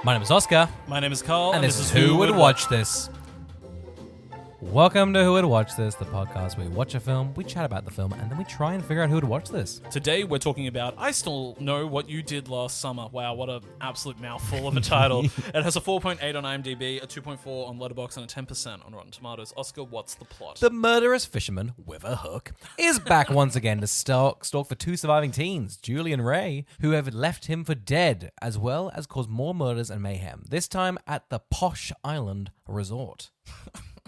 My name is Oscar. My name is Carl. And this is Who Would Watch This? Welcome to Who Would Watch This, the podcast where we watch a film, we chat about the film, and then we try and figure out who would watch this. Today we're talking about I Still Know What You Did Last Summer. Wow, what an absolute mouthful of a title. It has a 4.8 on IMDb, a 2.4 on Letterboxd, and a 10% on Rotten Tomatoes. Oscar, what's the plot? The murderous fisherman, with a hook, is back once again to stalk for two surviving teens, Julie and Ray, who have left him for dead, as well as cause more murders and mayhem, this time at the Posh Island Resort.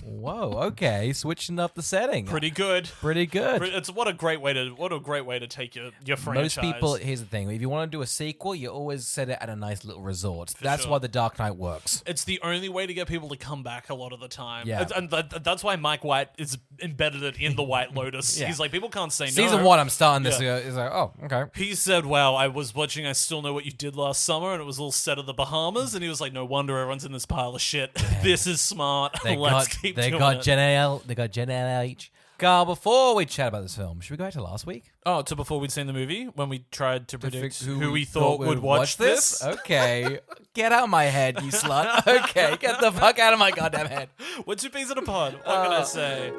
Whoa, okay, switching up the setting. Pretty good. It's what a great way to take your franchise. Most people, here's the thing, if you want to do a sequel, you always set it at a nice little resort. That's sure. why The Dark Knight works. It's the only way to get people to come back a lot of the time. Yeah. And that's why Mike White is embedded it in the White Lotus. Yeah. He's like, people can't say no. Season 1, I'm starting this. He's like, oh, okay. He said, wow, I was watching I Still Know What You Did Last Summer, and it was all set at the Bahamas, and he was like, no wonder everyone's in this pile of shit. Yeah. This is smart. Let's keep doing it. They got JLH. Carl, before we chat about this film, should we go back to last week? Oh, to before we'd seen the movie, when we tried to predict who we thought would watch this? Okay. Get out of my head, you slut. Okay, get the fuck out of my goddamn head. We're two peas in a pod. What can I say?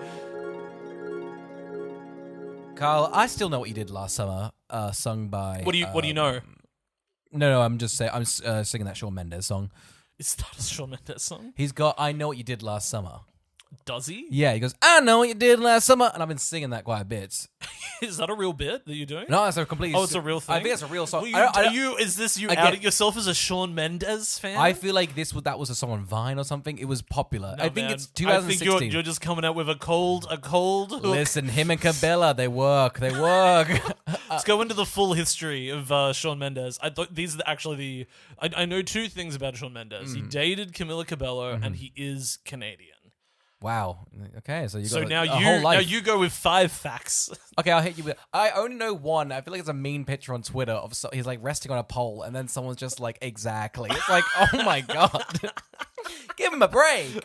Carl, I Still Know What You Did Last Summer, sung by... What do you know? No, I'm just saying, I'm singing that Shawn Mendes song. Is that a Shawn Mendes song? He's got I Know What You Did Last Summer. Does he? Yeah, he goes, I know what you did last summer. And I've been singing that quite a bit. Is that a real bit that you're doing? No, it's a complete... Oh, it's a real thing? I think it's a real song. Is this you outing yourself as a Shawn Mendes fan? I feel like that was a song on Vine or something. It was popular. No, I think man. it's 2016. I think you're just coming out with a cold hook. Listen, him and Cabela, they work. Let's go into the full history of Shawn Mendes. I thought these are actually I know two things about Shawn Mendes. He dated Camila Cabello, and he is Canadian. Wow. Okay, so you got so now whole life. Now you go with 5 facts. Okay, I'll hit you with... I only know one. I feel like it's a mean picture on Twitter of he's like resting on a pole, and then someone's just like, exactly. It's like, oh my god. Give him a break.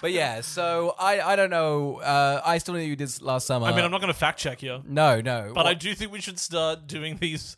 But yeah, so I don't know. I Still Know You Did Last Summer. I mean, I'm not going to fact check you. No. But I do think we should start doing these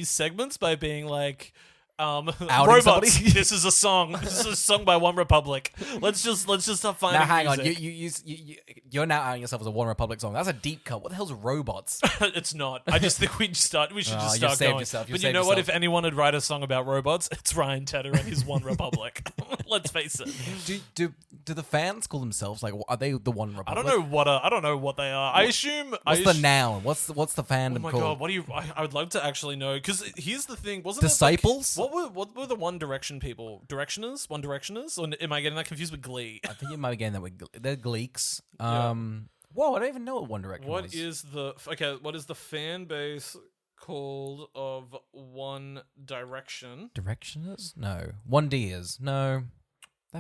segments by being like... robots. Somebody? This is a song. This is a song by One Republic. Let's just stop finding. Now hang music. on, you're now outing yourself as a One Republic song. That's a deep cut. What the hell's robots? It's not. I just think we should start going. Yourself. But you know what? If anyone would write a song about robots, it's Ryan Tedder and his One Republic. Let's face it. Do the fans call themselves like? Are they the One Republic? I don't know what they are. I assume. What's the noun? What's the fandom called? Oh my god! I would love to actually know, because here's the thing. Wasn't Disciples? It what were the One Direction people? Directioners? One Directioners? Or am I getting that confused with Glee? I think you might be getting that with they're Gleeks. Whoa, I don't even know what One Direction was. What is the fan base called of One Direction? Directioners? No. One Ders? No.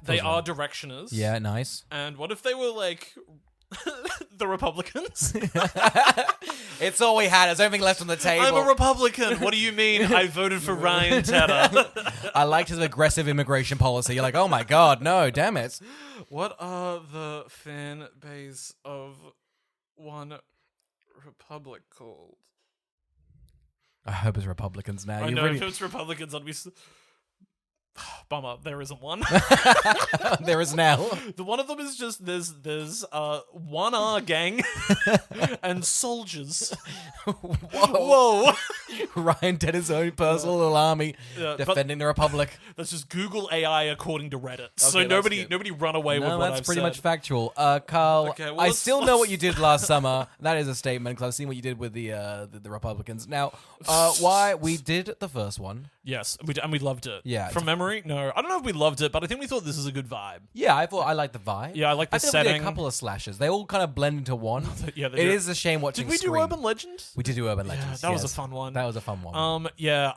They are Directioners. Yeah, nice. And what if they were like the Republicans? It's all we had. There's everything left on the table. I'm a Republican. What do you mean? I voted for Ryan Tedder. I liked his aggressive immigration policy. You're like, oh my god, no, damn it. What are the fan base of One Republic called? I hope it's Republicans now. I know, if it's Republicans, I'd be... Bummer, there isn't one. There is now. The one of them is just there's 1R gang and soldiers. Whoa. Ryan did his own personal little army defending the Republic. That's just Google AI according to Reddit. Okay, so nobody run away with what I've said. That's pretty much factual. Carl, okay, well, I still know what you did last summer. That is a statement, because I've seen what you did with the Republicans. Now, why we did the first one? Yes, and we loved it. Yeah, from memory, no, I don't know if we loved it, but I think we thought this is a good vibe. Yeah, I liked the vibe. Yeah, I like the I think setting. We did a couple of slashes. They all kind of blend into one. Yeah, it is a shame watching. Did we do Scream. Urban Legend? We did do Urban Legends. That was a fun one. That was a fun one. Yeah,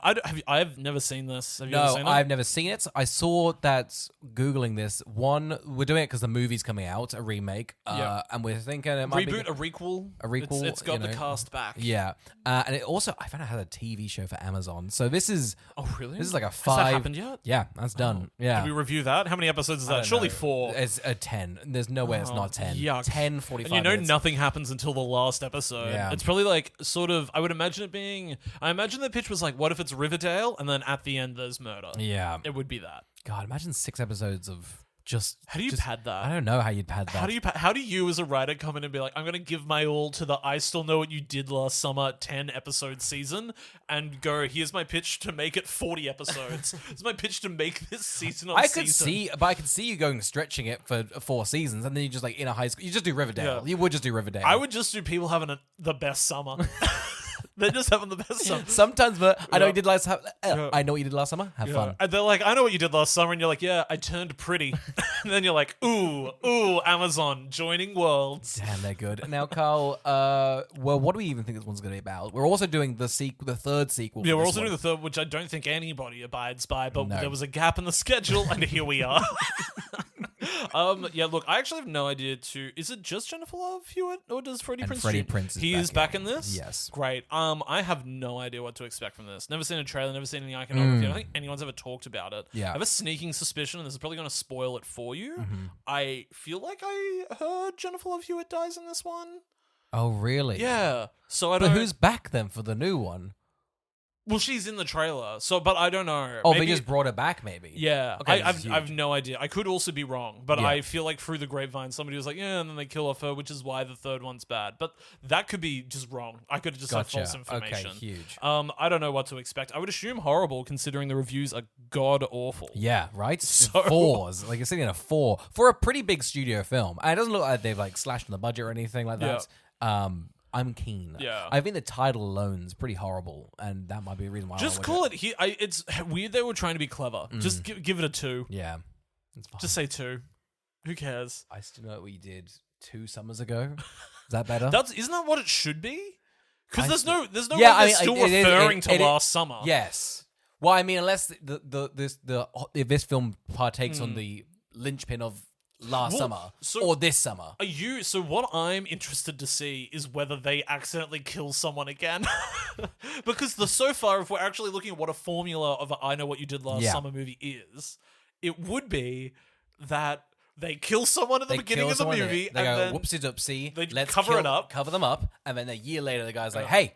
I've never seen this. Have you ever seen it? I've never seen it. I saw that Googling this. One, we're doing it because the movie's coming out, a remake. And we're thinking it might be a requel. A requel. It's got the cast back. Yeah, and it also I found out it had a TV show for Amazon. So this is. Oh really? This is like a 5. Has that happened yet? Yeah, Yeah, that's done. Yeah. Did we review that? How many episodes is that? Surely 4. It's a 10. There's no way it's not 10. Yuck. 10, 45 And minutes. nothing happens until the last episode. Yeah. It's probably like sort of, I would imagine it being, I imagine the pitch was like, what if it's Riverdale and then at the end there's murder? Yeah. It would be that. God, imagine 6 episodes of just... How do you pad that? I don't know how you'd pad that. How do you as a writer come in and be like, I'm going to give my all to the I Still Know What You Did Last Summer 10 episode season and go, here's my pitch to make it 40 episodes. Here's my pitch to make this season on season. I could see you going stretching it for 4 seasons and then you just like in a high school, you just do Riverdale. Yeah. You would just do Riverdale. I would just do people having the best summer. They're just having the best summer. Sometimes, but I know you did last. I know what you did last summer. Have fun. And they're like, I know what you did last summer, and you're like, yeah, I turned pretty. And then you're like, ooh, Amazon joining worlds. Damn, they're good. Now, Carl, well, what do we even think this one's going to be about? We're also doing the third sequel. Yeah, we're also doing the third, which I don't think anybody abides by, but there was a gap in the schedule, and here we are. Yeah, look, I actually have no idea is it just Jennifer Love Hewitt, or does Freddie Prinze? He is back in this? Yes. Great. I have no idea what to expect from this. Never seen a trailer, never seen any iconography. I don't think anyone's ever talked about it. Yeah. I have a sneaking suspicion, and this is probably going to spoil it for you. I feel like I heard Jennifer Love Hewitt dies in this one. Oh, really? Yeah. So But who's back then for the new one? Well, she's in the trailer, but I don't know. Oh, they just brought her back, maybe. Yeah, Okay, I've no idea. I could also be wrong, but Yeah. I feel like through the grapevine, somebody was like, "Yeah," and then they kill off her, which is why the third one's bad. But that could be just wrong. I could have just had false information. Okay, huge. I don't know what to expect. I would assume horrible, considering the reviews are god awful. Yeah, right? So- 4s. Like, you're sitting in a 4 for a pretty big studio film. And it doesn't look like they've, like, slashed on the budget or anything like that. I'm keen. Yeah. I think the title alone is pretty horrible, and that might be a reason why Just I call it. It's weird they were trying to be clever. Just give it a 2. Yeah. It's fine. Just say 2. Who cares? I still know what we did 2 summers ago. Is that better? Isn't that what it should be? Because there's no Yeah, way they're still referring to last summer. Yes. Well, I mean, unless if this film partakes on the linchpin of last summer or this summer. So what I'm interested to see is whether they accidentally kill someone again. Because so far, if we're actually looking at what a formula of a I Know What You Did Last Summer movie is, it would be that they kill someone at the beginning of the movie They and go, then whoopsie doopsie, they let's cover them up, and then a year later the guy's like, hey,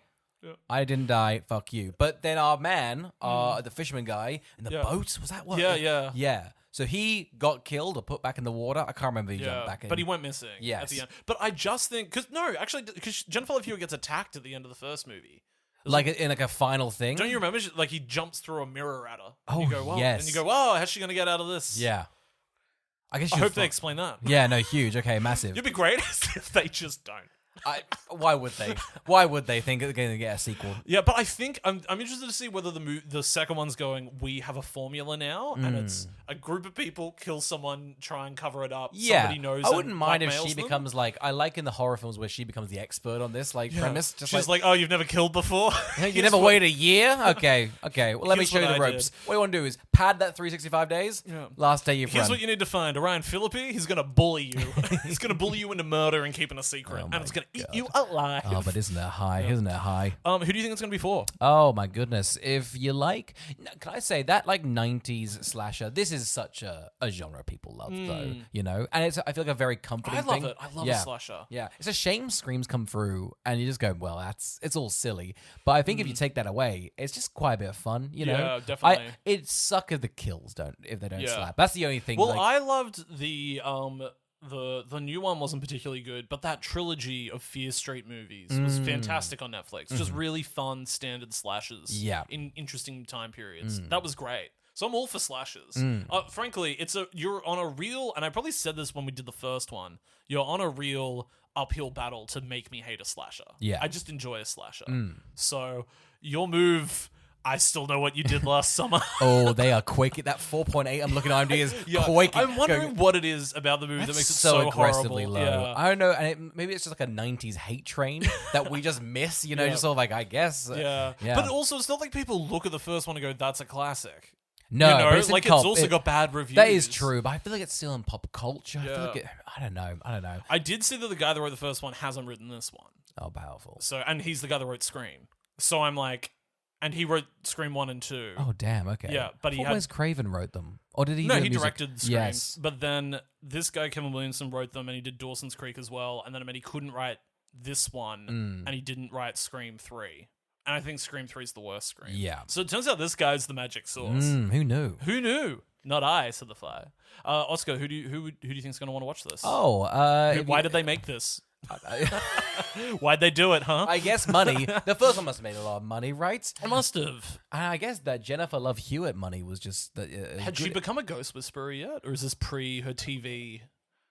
I didn't die, fuck you. But then our man, the fisherman guy in the boat, was that what? Yeah. So he got killed or put back in the water. I can't remember. He jumped back in. But he went missing at the end. But I just think... Because Jennifer Love Hewitt gets attacked at the end of the first movie. Like in like a final thing? Don't you remember? Like he jumps through a mirror at her. Oh, and you go, yes. And you go, oh, how's she going to get out of this? Yeah. I hope they explain that. Yeah, no, huge. Okay, massive. It'd be great if they just don't. Why would they? Why would they think they're going to get a sequel? Yeah, but I think I'm interested to see whether the second one's going, we have a formula now, and it's a group of people kill someone, try and cover it up. Yeah, somebody knows. I wouldn't mind if blackmails she them. becomes like, I like in the horror films where she becomes the expert on this premise. Just She's like, oh, you've never killed before? You never waited a year? Okay. Well, let me Here's show you what the I ropes. did. What you want to do is pad that 365 days. Yeah. Last day you've Here's run. what you need to find. Orion Philippi, he's going to bully you. He's going to bully you into murder and keeping a secret. Oh and my it's going to eat God. you alive. Oh, but isn't that high? Isn't it high? Who do you think it's going to be for? Oh my goodness. If you like, can I say that 90s slasher, this is such a genre people love though, you know? And I feel like a very comforting thing. I love it. I love a slasher. Yeah. It's a shame Screams come through and you just go, well, it's all silly. But I think if you take that away, it's just quite a bit of fun, you know? Yeah, definitely. It suck if the kills if they don't Yeah. slap. That's the only thing. Well, I loved the new one wasn't particularly good, but that trilogy of Fear Street movies was fantastic on Netflix. Just really fun standard slashers. Yeah. In interesting time periods. That was great. So I'm all for slashers. Frankly, you're on a real, and I probably said this when we did the first one, you're on a real uphill battle to make me hate a slasher. Yeah. I just enjoy a slasher. So your move, I Still Know What You Did Last Summer. Oh, they are quick. That 4.8 I'm looking at IMDb is quick. I'm wondering what it is about the movie that makes it so aggressively horrible. low. Yeah. I don't know, and maybe it's just like a 90s hate train that we just miss, you know, just sort of like, I guess. Yeah. But also, it's not like people look at the first one and go, that's a classic. No, you know, but it's like in cult. it's also got bad reviews. That is true, but I feel like it's still in pop culture. I feel like I don't know. I did see that the guy that wrote the first one hasn't written this one. Oh, powerful. So, and he's the guy that wrote Scream. So I'm like, and he wrote Scream 1 and 2. Oh, damn, okay. Yeah, but he had... Wes Craven wrote them. Or did he No, do he music? directed Scream. Yes. But then this guy, Kevin Williamson, wrote them, and he did Dawson's Creek as well. And then he couldn't write this one, and he didn't write Scream 3. And I think Scream 3 is the worst Scream. Yeah. So it turns out this guy's the magic source. Who knew? Who knew? Not I, said the fly. Oscar, who do you think is going to want to watch this? Oh, Why did they make this? Why'd they do it, huh? I guess money. The first one must have made a lot of money, right? It must have. And I guess that Jennifer Love Hewitt money was just... Had she become a ghost whisperer yet? Or is this pre her TV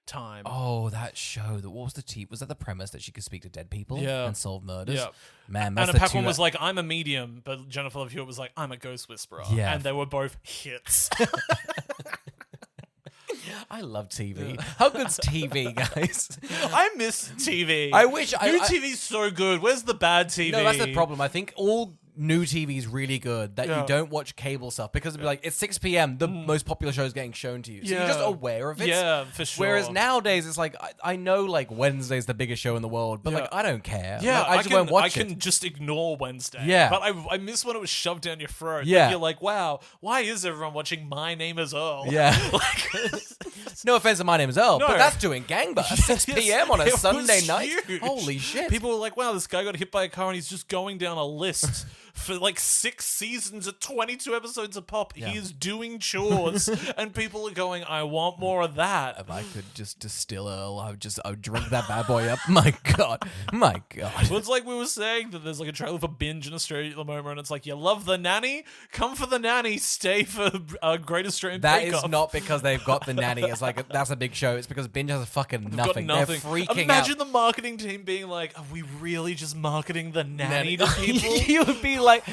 time? Oh, that show. What was the was that the premise that she could speak to dead people and solve murders? Yeah. Man, Anna Paquin was like, I'm a medium, but Jennifer Love Hewitt was like, I'm a ghost whisperer. Yeah. And they were both hits. I love TV. How good's TV, guys? I miss TV. I wish New TV's so good. Where's the bad TV? No, that's the problem. I think all new TV is really good that you don't watch cable stuff because it'd be like, it's 6 p.m. The most popular show is getting shown to you. So you're just aware of it. Yeah, for sure. Whereas nowadays, it's like, I know like Wednesday's the biggest show in the world, but like, I don't care. Yeah, like, I just won't watch I it. can just ignore Wednesday. Yeah. But I miss when it was shoved down your throat. Yeah. Like, you're like, wow, why is everyone watching My Name is Earl? Yeah. Like, No offense to My Name is Earl, No. but that's doing gangbusters. 6 p.m. on a It was Sunday night. huge. Holy shit. People were like, wow, this guy got hit by a car and he's just going down a list for like 6 seasons at 22 episodes a pop. Yeah. He is doing chores and people are going, I want more of that. If I could just distill Earl, I would drink that bad boy up. My God. My God. Well, it's like we were saying that there's like a trailer for Binge in Australia at the moment, and it's like, you love The Nanny? Come for The Nanny, stay for Great Australian That Bake is Off. not because they've got the nanny. It's like that's a big show. It's because Binge has fucking Got nothing. nothing. They're freaking Imagine out. the marketing team being like, are we really just marketing The Nanny to people? You would be like,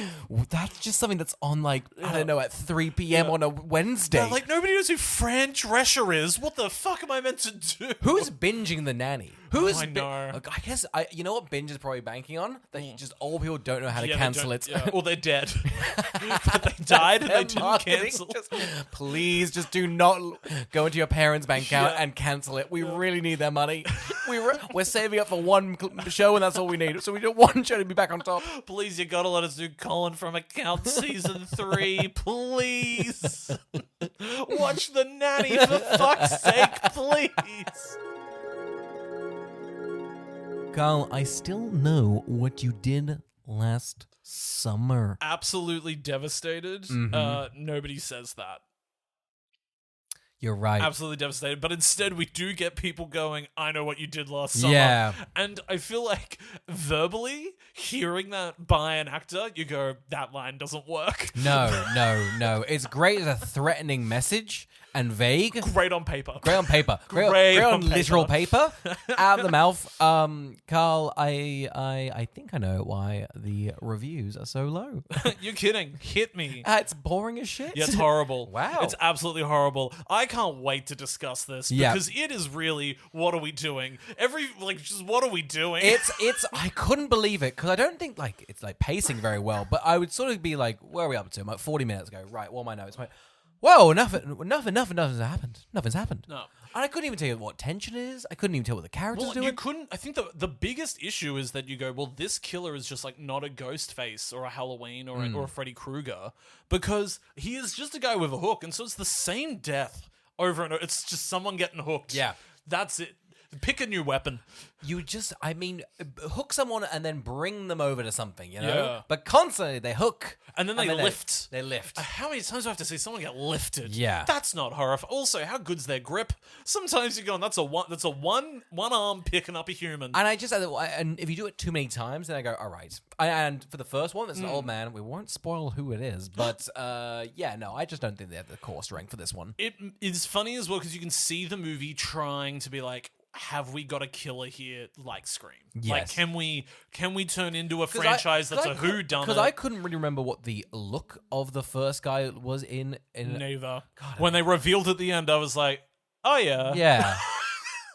that's just something that's on like, I don't know, at 3 p.m. on a Wednesday. They're like, nobody knows who Fran Drescher is. What the fuck am I meant to do? Who's binging the nanny? Who's I know. Look, I guess you know what Binge is probably banking on? That just old people don't know how to Yeah, they cancel don't- it. yeah. Or they're dead. But they died and they didn't Marketing, cancel. Please just do not go into your parents' bank account Yeah. and cancel it. We really need their money. We're saving up for one show and that's all we need. So we do one show to be back on top. Please, you gotta let us do Colin from Account Season 3. Please. Watch The Nanny, for fuck's sake, please. Carl, I still know what you did last summer. Absolutely devastated. Nobody says that. You're right. Absolutely devastated. But instead, we do get people going, I know what you did last summer. Yeah. And I feel like verbally, hearing that by an actor, you go, that line doesn't work. No. It's great as a threatening message and vague. Great on paper. Great on paper. Great on on paper. literal paper. Out of the mouth. Carl, I think I know why the reviews are so low. You're kidding. Hit me. It's boring as shit. Yeah, it's horrible. Wow. It's absolutely horrible. I can't wait to discuss this Yeah. because it is really, what are we doing? Just what are we doing? It's I couldn't believe it because I don't think like it's like pacing very well, but I would sort of be like, where are we up to? I'm like 40 minutes ago. Right, what are my notes? I'm like, whoa, nothing's happened. Nothing's happened. No. And I couldn't even tell you what tension is. I couldn't even tell what the characters Well, doing. you couldn't. I think the biggest issue is that you go, well, this killer is just like not a ghost face or a Halloween or a Freddy Krueger because he is just a guy with a hook, and so it's the same death over and over. It's just someone getting hooked. Yeah. That's it. Pick a new weapon. You just, I mean, hook someone and then bring them over to something, you know? Yeah. But constantly they hook. And then they lift. They lift. How many times do I have to see someone get lifted? Yeah. That's not horrifying. Also, how good's their grip? Sometimes you're going, that's a one arm picking up a human. And I just, and if you do it too many times, then I go, all right. And for the first one, it's an old man. We won't spoil who it is. But yeah, no, I just don't think they have the core strength for this one. It is funny as well because you can see the movie trying to be like, have we got a killer here like Scream? Yes. Like, can we turn into a franchise that's a whodunit? Because I couldn't really remember what the look of the first guy was in Neither. When they revealed at the end, I was like, oh yeah. Yeah.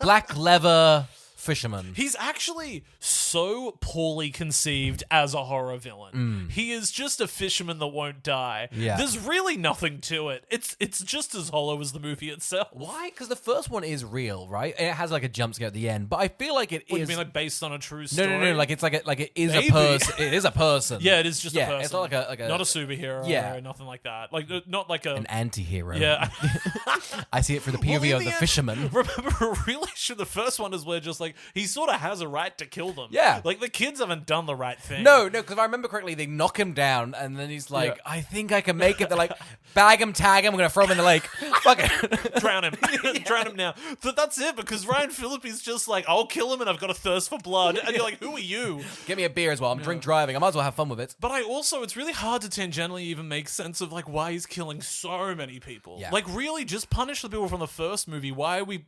Black leather, fisherman. He's actually so poorly conceived as a horror villain. He is just a fisherman that won't die. Yeah. There's really nothing to it. It's just as hollow as the movie itself. Why? Because the first one is real, right? It has like a jump scare at the end, but I feel like it What, is. you mean like based on a true story? No. Like it's like it is Maybe. a person. It is a person. Yeah, it is just a person. It's not like a not a superhero. Yeah. Or nothing like that. Like not like an anti-hero. Yeah. I see it through the Well, POV in of the end, fisherman. Remember, really, the first one is where just like he sort of has a right to kill them. Yeah. Like the kids haven't done the right thing. No, because if I remember correctly, they knock him down, and then he's like, Yeah. I think I can make it. They're like, bag him, tag him, we're going to throw him in the lake. Fuck it. Drown him. Drown him now. But that's it, because Ryan Phillippe is just like, I'll kill him and I've got a thirst for blood. And you're like, who are you? Get me a beer as well. I'm drink driving. I might as well have fun with it. But it's really hard to tangentially even make sense of like why he's killing so many people. Yeah. Like really just punish the people from the first movie. Why are we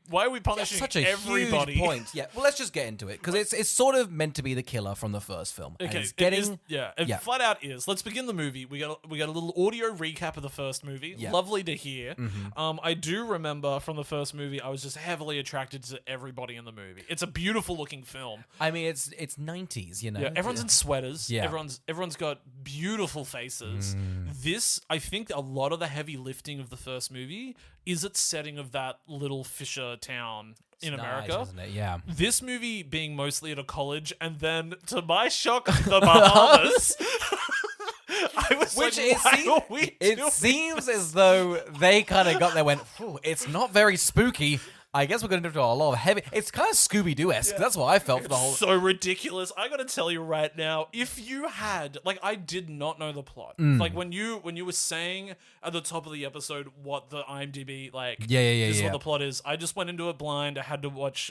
punishing Such a everybody? huge point. Yeah. Well, let's just get into it, because it's sort of meant to be the killer from the first film. And Okay, it's getting... it flat out is. Let's begin the movie. We got a little audio recap of the first movie. Yeah. Lovely to hear. I do remember from the first movie, I was just heavily attracted to everybody in the movie. It's a beautiful looking film. I mean, it's 90s, you know? Yeah, everyone's in sweaters. Yeah. Everyone's got beautiful faces. This, I think, a lot of the heavy lifting of the first movie is its setting of that little fisher town in America. Nice, isn't it? Yeah. This movie being mostly at a college, and then, to my shock, the Bahamas. I was It seems as though they kind of got there, went, it's not very spooky. I guess we're going to do a lot of heavy... It's kind of Scooby-Doo-esque. That's what I felt for the whole... So ridiculous. I gotta tell you right now, if you had... Like, I did not know the plot. Mm. Like, when you were saying at the top of the episode what the IMDb, like... Yeah. what the plot is. I just went into it blind. I had to watch...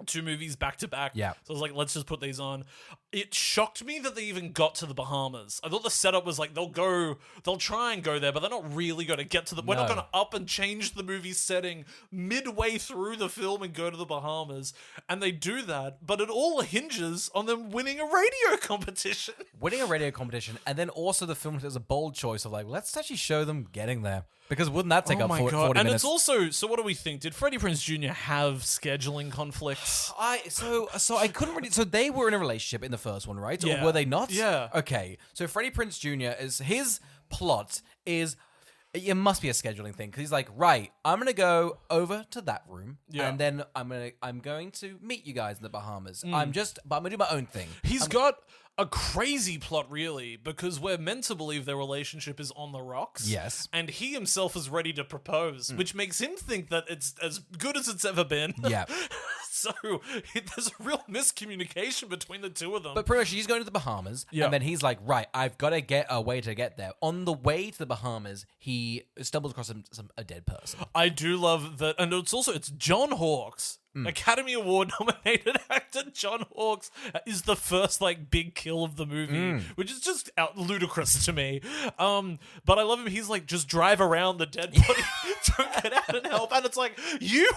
2 movies back to back. Yeah. So I was like, let's just put these on. It shocked me that they even got to the Bahamas. I thought the setup was like, they'll try and go there, but they're not really going to get to we're not No. going to up and change the movie setting midway through the film and go to the Bahamas. And they do that, but it all hinges on them winning a radio competition. Winning a radio competition, and then also the film does a bold choice of like, let's actually show them getting there. Because wouldn't that take up 40 and minutes? it's also, so what do we think? Did Freddie Prinze Jr. have scheduling conflicts? So I couldn't really... So they were in a relationship in the first one, right? Yeah. Or were they not? Yeah. Okay. So Freddie Prinze Jr. his plot is... It must be a scheduling thing, because he's like, right, I'm gonna go over to that room, and then I'm going to meet you guys in the Bahamas. But I'm gonna do my own thing. He's got a crazy plot, really, because we're meant to believe their relationship is on the rocks. Yes. And he himself is ready to propose, which makes him think that it's as good as it's ever been. Yeah. So there's a real miscommunication between the two of them. But pretty much he's going to the Bahamas, and then he's like, right, I've got to get a way to get there. On the way to the Bahamas, he stumbles across a dead person. I do love that, and it's John Hawkes, Academy Award nominated actor John Hawkes is the first like big kill of the movie, which is just ludicrous to me. But I love him. He's like, just drive around the dead body, don't get out and help. And it's like, you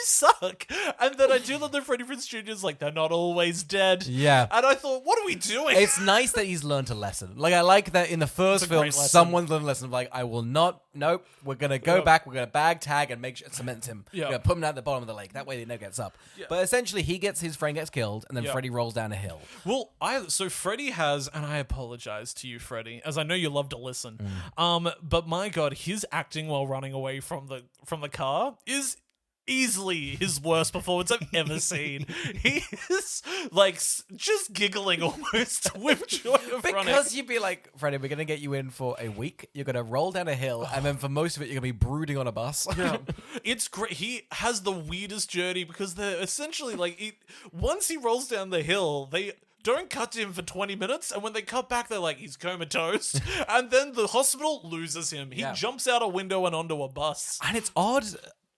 suck. And then I do love that Freddie Prinze Jr. is like, they're not always dead. Yeah. And I thought, what are we doing? It's nice that he's learned a lesson. Like, I like that in the first a film, great lesson. someone's learned a lesson of like, I will not, nope, we're going to go back, we're going to bag tag and make sure, cement him. Yeah. We're going to put him down at the bottom of the lake. That way he never gets up. Yeah. But essentially, his friend gets killed, and then Freddy rolls down a hill. Well, so Freddie has, and I apologize to you, Freddie, as I know you love to listen. But my God, his acting while running away from the car is easily his worst performance I've ever seen. He is like just giggling almost with joy of running. Because you'd be like, Freddie, we're going to get you in for a week. You're going to roll down a hill, and then for most of it, you're going to be brooding on a bus. Yeah. It's great. He has the weirdest journey because they're essentially like, once he rolls down the hill, they don't cut to him for 20 minutes, and when they cut back, they're like, he's comatose, and then the hospital loses him. He jumps out a window and onto a bus. And it's odd...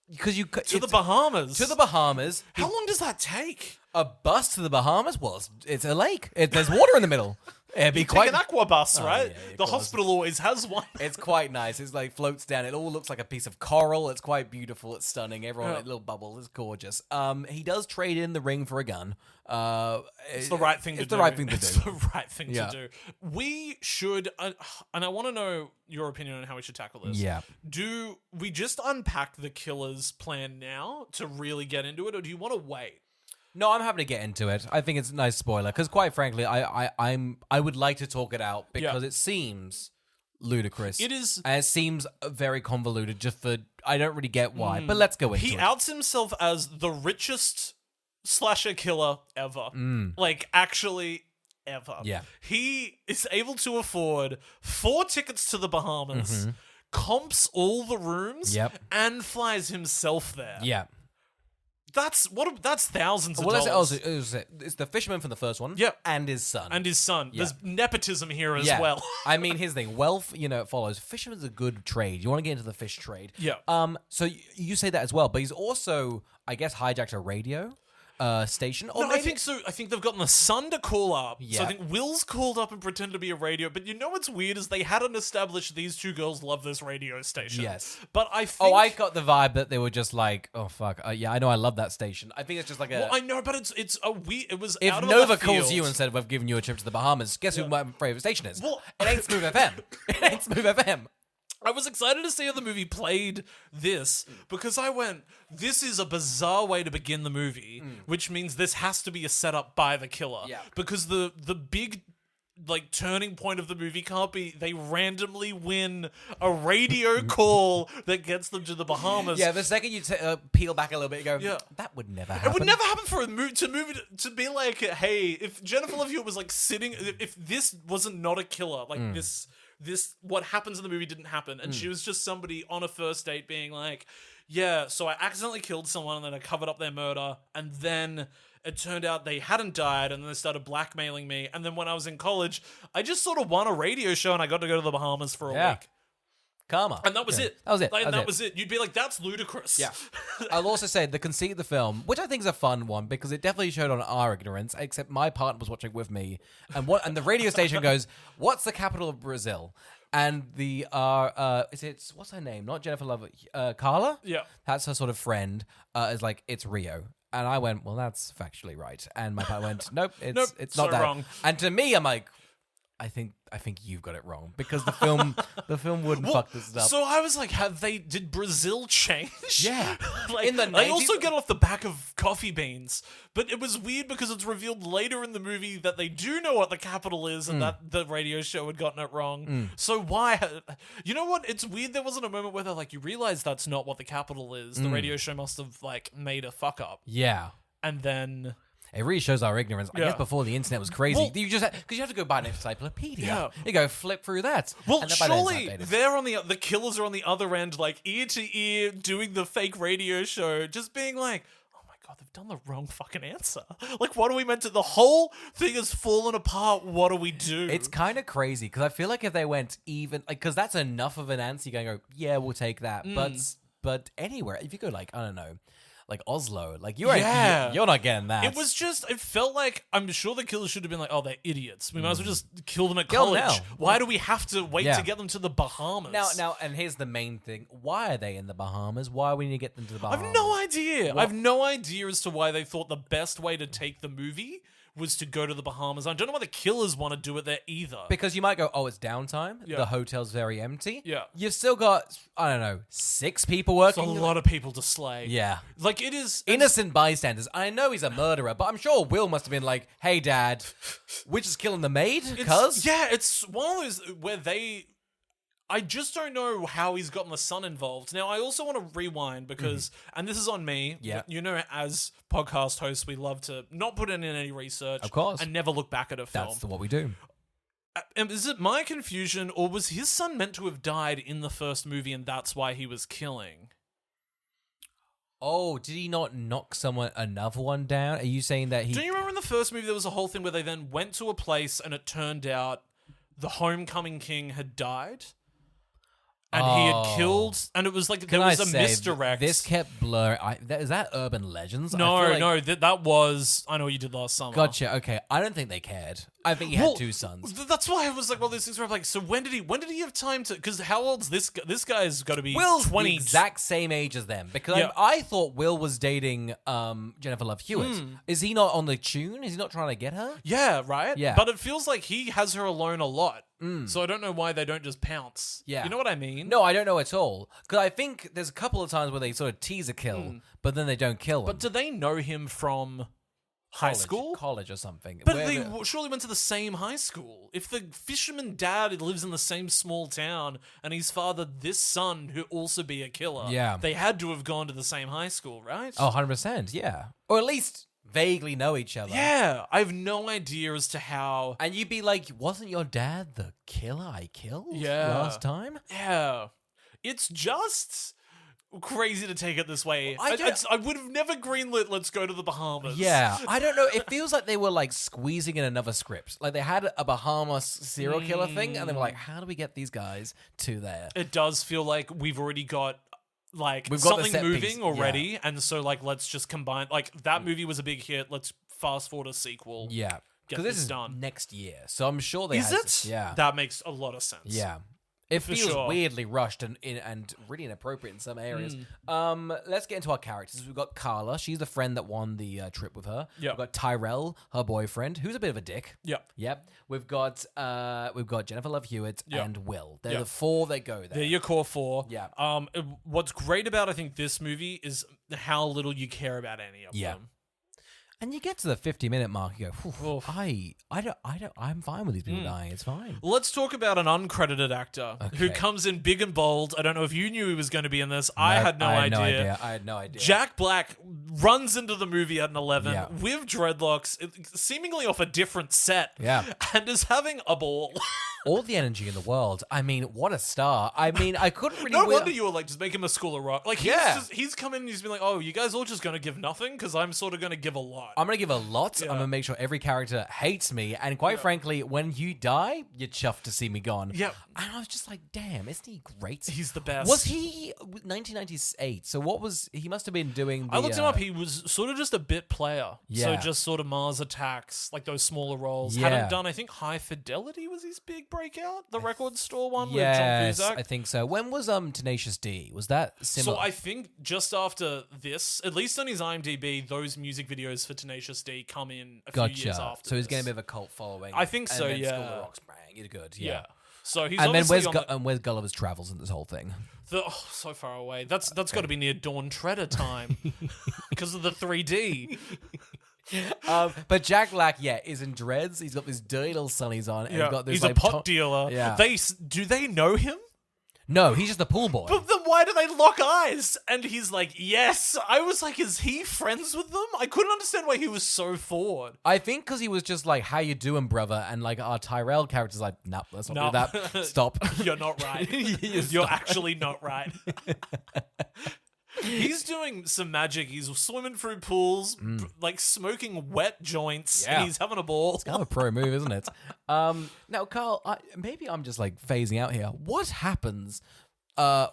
Because to the Bahamas. To the Bahamas. How long does that take? A bus to the Bahamas? Well, it's a lake. There's water in the middle. It'd be quite an aqua bus, right? Yeah, the hospital always has one. It's quite nice. It's like floats down. It all looks like a piece of coral. It's quite beautiful. It's stunning. Everyone, a little bubble. It's gorgeous. He does trade in the ring for a gun. It's the right thing to do. It's the right thing to do. It's the right thing to do. We should, and I want to know your opinion on how we should tackle this. Yeah. Do we just unpack the killer's plan now to really get into it, or do you want to wait? No, I'm happy to get into it. I think it's a nice spoiler because, quite frankly, I would like to talk it out because it seems ludicrous. It is, and it seems very convoluted. Just for I don't really get why, but let's go into it. He outs himself as the richest slasher killer ever. Like, actually, ever. Yeah. He is able to afford 4 tickets to the Bahamas, comps all the rooms, and flies himself there. Yeah. That's thousands of Well, dollars. it's the fisherman from the first one, and his son, There's nepotism here as well. I mean, here's the thing: wealth, it follows. Fisherman's a good trade. You want to get into the fish trade, So you say that as well, but he's also, I guess, hijacked a radio station. Or No, maybe... I think so. I think they've gotten the son to call up. Yeah. So I think Will's called up and pretended to be a radio. But what's weird is they hadn't established these 2 girls love this radio station. Yes. But I think... I got the vibe that they were just like, oh, fuck. Yeah, I know I love that station. I think it's just like a... Well, I know, but it's a weird... It was If out of Nova left calls field. you and said, we've given you a trip to the Bahamas, guess who my favorite station is? Well- it ain't Smooth FM. It ain't Smooth FM. I was excited to see how the movie played this because I went, this is a bizarre way to begin the movie, which means this has to be a setup by the killer. Yeah. Because the big turning point of the movie can't be they randomly win a radio call that gets them to the Bahamas. Yeah, the second you peel back a little bit, you go, that would never happen. It would never happen for a movie to be like, hey, if Jennifer Love Hewitt was like sitting, if this wasn't not a killer, like this what happens in the movie didn't happen, and she was just somebody on a first date being like, yeah, so I accidentally killed someone and then I covered up their murder, and then it turned out they hadn't died, and then they started blackmailing me, and then when I was in college, I just sort of won a radio show and I got to go to the Bahamas for a week. Karma. And that was it. That was it. Like, that was it. You'd be like, that's ludicrous. Yeah. I'll also say the conceit of the film, which I think is a fun one because it definitely showed on our ignorance, except my partner was watching with me. And the radio station goes, what's the capital of Brazil? And the what's her name? Not Jennifer Love, Carla? Yeah. That's her sort of friend, is like, it's Rio. And I went, well, that's factually right. And my partner went, nope, it's not so that. wrong. And to me, I'm like, I think you've got it wrong because the film wouldn't fuck this up. So I was like, did Brazil change? Yeah. Like, In the I 90s also get off the back of coffee beans, but it was weird because it's revealed later in the movie that they do know what the capital is and that the radio show had gotten it wrong. So why? You know what? It's weird there wasn't a moment where they're like, you realize that's not what the capital is. The radio show must have like made a fuck up. Yeah. And then... It really shows our ignorance. I Yeah. guess before the internet was crazy, Well- you just because you have to go buy an encyclopedia. Yeah. You go flip through that. Well, and then by then it's surely outdated. they're on the killers are on the other end, like ear to ear, doing the fake radio show, just being like, "Oh my god, they've done the wrong fucking answer." Like, what are we meant to? The whole thing has fallen apart. What do we do? It's kind of crazy because I feel like if they went even, like, because that's enough of an answer, you're going to go, yeah, we'll take that. But anywhere, if you go like, I don't know, like Oslo, like you're not getting that. It was just, it felt like, I'm sure the killers should have been like, oh, they're idiots. We might as well just kill them at Kill them college. now. Why do we have to wait Yeah. to get them to the Bahamas? now, and here's the main thing: why are they in the Bahamas? Why we need to get them to the Bahamas? I've no idea. I've no idea as to why they thought the best way to take the movie was to go to the Bahamas. I don't know why the killers want to do it there either. Because you might go, oh, it's downtime. Yeah. The hotel's very empty. Yeah. You've still got, I don't know, 6 people It's a working. lot of people to slay. Yeah. Like, it is... Innocent bystanders. I know he's a murderer, but I'm sure Will must have been like, hey, Dad, we're just killing the maid? Cuz? Yeah, it's one of those where they... I just don't know how he's gotten the son involved. Now, I also want to rewind because, and this is on me, Yeah. you know, as podcast hosts, we love to not put in any research. Of course. And never look back at a film. That's what we do. Is it my confusion, or was his son meant to have died in the first movie and that's why he was killing? Oh, did he not knock another one down? Are you saying that he... Do you remember in the first movie there was a whole thing where they then went to a place and it turned out the homecoming king had died? And he had killed, and it was like there was a misdirect. This kept blurring. Is that urban legends? I No, feel like- no, that was I Know What You Did Last Summer. Gotcha. Okay, I don't think they cared. I think he had 2 sons. That's why I was like, well, these things were like, so when did he have time to? Because how old's this guy? This guy's got to be Will's 20. the exact same age as them because Yeah. I thought Will was dating Jennifer Love Hewitt. Is he not on the tune? Is he not trying to get her? Yeah, right. Yeah. but it feels like he has her alone a lot. So I don't know why they don't just pounce. Yeah. you know what I mean? No, I don't know at all. Because I think there's a couple of times where they sort of tease a kill, but then they don't kill him. But do they know him from high school? College or something. But they surely went to the same high school. If the fisherman dad lives in the same small town and he's fathered this son who also be a killer, they had to have gone to the same high school, right? Oh, 100%, yeah. Or at least vaguely know each other. Yeah, I have no idea as to how... And you'd be like, wasn't your dad the killer I killed last time? Yeah. It's just... crazy to take it this way. I would have never greenlit Let's Go to the Bahamas. Yeah, I don't know. It feels like they were like squeezing in another script. Like they had a Bahamas serial killer thing, and they were like, "How do we get these guys to there?" It does feel like we've already got like We've got something moving piece. already, and so like let's just combine. Like that movie was a big hit. Let's fast forward a sequel. Yeah, because this is done next year, so I'm sure they. Is it? Yeah, that makes a lot of sense. Yeah. It feels weirdly rushed and really inappropriate in some areas. Let's get into our characters. We've got Carla. She's the friend that won the trip with her. Yep. We've got Tyrell, her boyfriend, who's a bit of a dick. Yep. We've got Jennifer Love Hewitt and Will. They're the four that go there. They're your core four. Yeah. What's great about I think this movie is how little you care about any of them. And you get to the 50-minute mark, you go, I'm fine with these people dying. It's fine. Let's talk about an uncredited actor who comes in big and bold. I don't know if you knew he was going to be in this. I had no idea. I had no idea. Jack Black runs into the movie at an 11 with dreadlocks, seemingly off a different set, and is having a ball. All the energy in the world. I mean, what a star. I mean, I couldn't really... No wonder you were like, just make him a School of Rock. Like, he's come in and he's been like, oh, you guys all just going to give nothing? Because I'm sort of going to give a lot. I'm going to give a lot. I'm going to make sure every character hates me. And quite frankly, when you die, you're chuffed to see me gone. Yeah. And I was just like, damn, isn't he great? He's the best. Was he 1998? So what was... He must have been doing the... I looked him up. He was sort of just a bit player. Yeah. So just sort of Mars Attacks, like those smaller roles. Hadn't done, I think, High Fidelity was his big breakout. The record store one with John Cusack. I think so. When was Tenacious D? Was that similar? So I think just after this, at least on his IMDb, those music videos for Tenacious D come in a few years after. So he's getting a bit of a cult following. I think so. And then yeah. School of Rock's bang. You're good. Yeah. So he's and then obviously where's Gulliver's Travels in this whole thing? So far away. That's got to be near Dawn Treader time because of the 3D. But Jack Black, is in dreads. He's got this dirty little sunnies on. And he's a pot dealer. Yeah. Do they know him? No, he's just a pool boy. But then why do they lock eyes? And he's like, yes. I was like, is he friends with them? I couldn't understand why he was so forward. I think because he was just like, how you doing, brother? And like our Tyrell character's like, nah, let's not do that. Stop. You're not right. You're actually not right. He's doing some magic. He's swimming through pools, like smoking wet joints. Yeah. And he's having a ball. It's kind of a pro move, isn't it? Now, Carl, maybe I'm just like phasing out here. What happens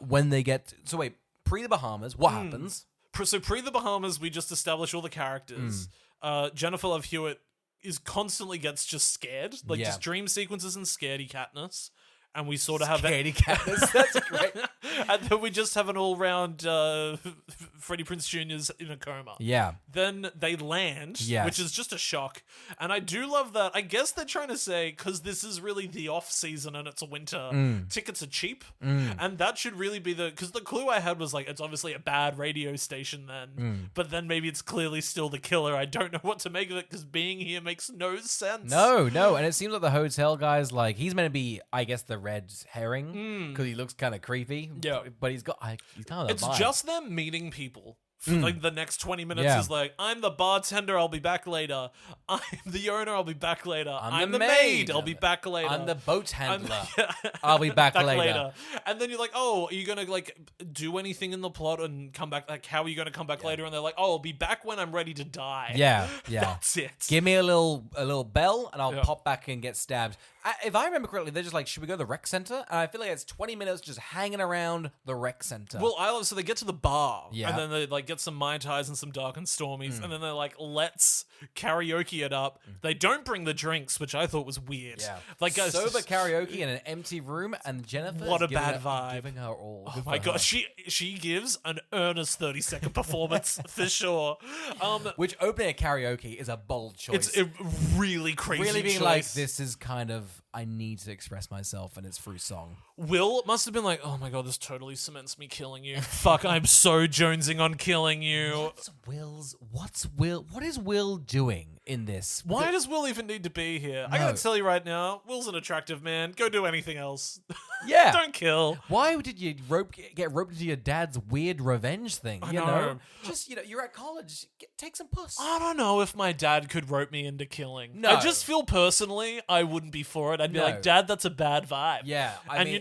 when they get... So wait, pre the Bahamas, what happens? So pre the Bahamas, we just establish all the characters. Jennifer Love Hewitt constantly gets just scared. Like just dream sequences and scaredy catness. And we sort of have Scaredy Catness. That's great. And then we just have an all-round Freddie Prinze Jr.'s in a coma. Yeah. Then they land, which is just a shock. And I do love that. I guess they're trying to say, because this is really the off-season and it's a winter, tickets are cheap. And that should really be because the clue I had was like, it's obviously a bad radio station then. But then maybe it's clearly still the killer. I don't know what to make of it because being here makes no sense. No. And it seems like the hotel guy's like, he's meant to be, I guess, the red herring because he looks kind of creepy. Yeah. But he's kind of It's vibe. just them meeting people. For like the next 20 minutes is like, I'm the bartender, I'll be back later. I'm the owner, I'll be back later. I'm the maid, I'll be back later. I'm the boat handler. I'll be back later. And then you're like, oh, are you going to like do anything in the plot and come back? Like, how are you going to come back later? And they're like, oh, I'll be back when I'm ready to die. Yeah. That's it. Give me a little bell and I'll pop back and get stabbed. If I remember correctly, they're just like, should we go to the rec center? And I feel like it's 20 minutes just hanging around the rec center. Well, so they get to the bar, and then they like get some Mai Tais and some Dark and Stormies, and then they're like, let's karaoke it up. They don't bring the drinks, which I thought was weird. Yeah. Like sober karaoke in an empty room, and Jennifer what a bad vibe. Giving her all. Oh my god, she gives an earnest 30-second performance for sure. Which opening a karaoke is a bold choice. It's a really crazy really being choice. like, this is kind of I need to express myself, and it's through song. Will must have been like, oh my god, this totally cements me killing you. Fuck, I'm so jonesing on killing you. What is Will doing in this? Why does Will even need to be here? I gotta tell you right now, Will's an attractive man. Go do anything else. Yeah. Don't kill. Why did you get roped into your dad's weird revenge thing? I You know. know? Just, you're at college. Take some puss. I don't know if my dad could rope me into killing. No. I just feel personally I wouldn't be for it. I'd be No. like, Dad, that's a bad vibe. Yeah.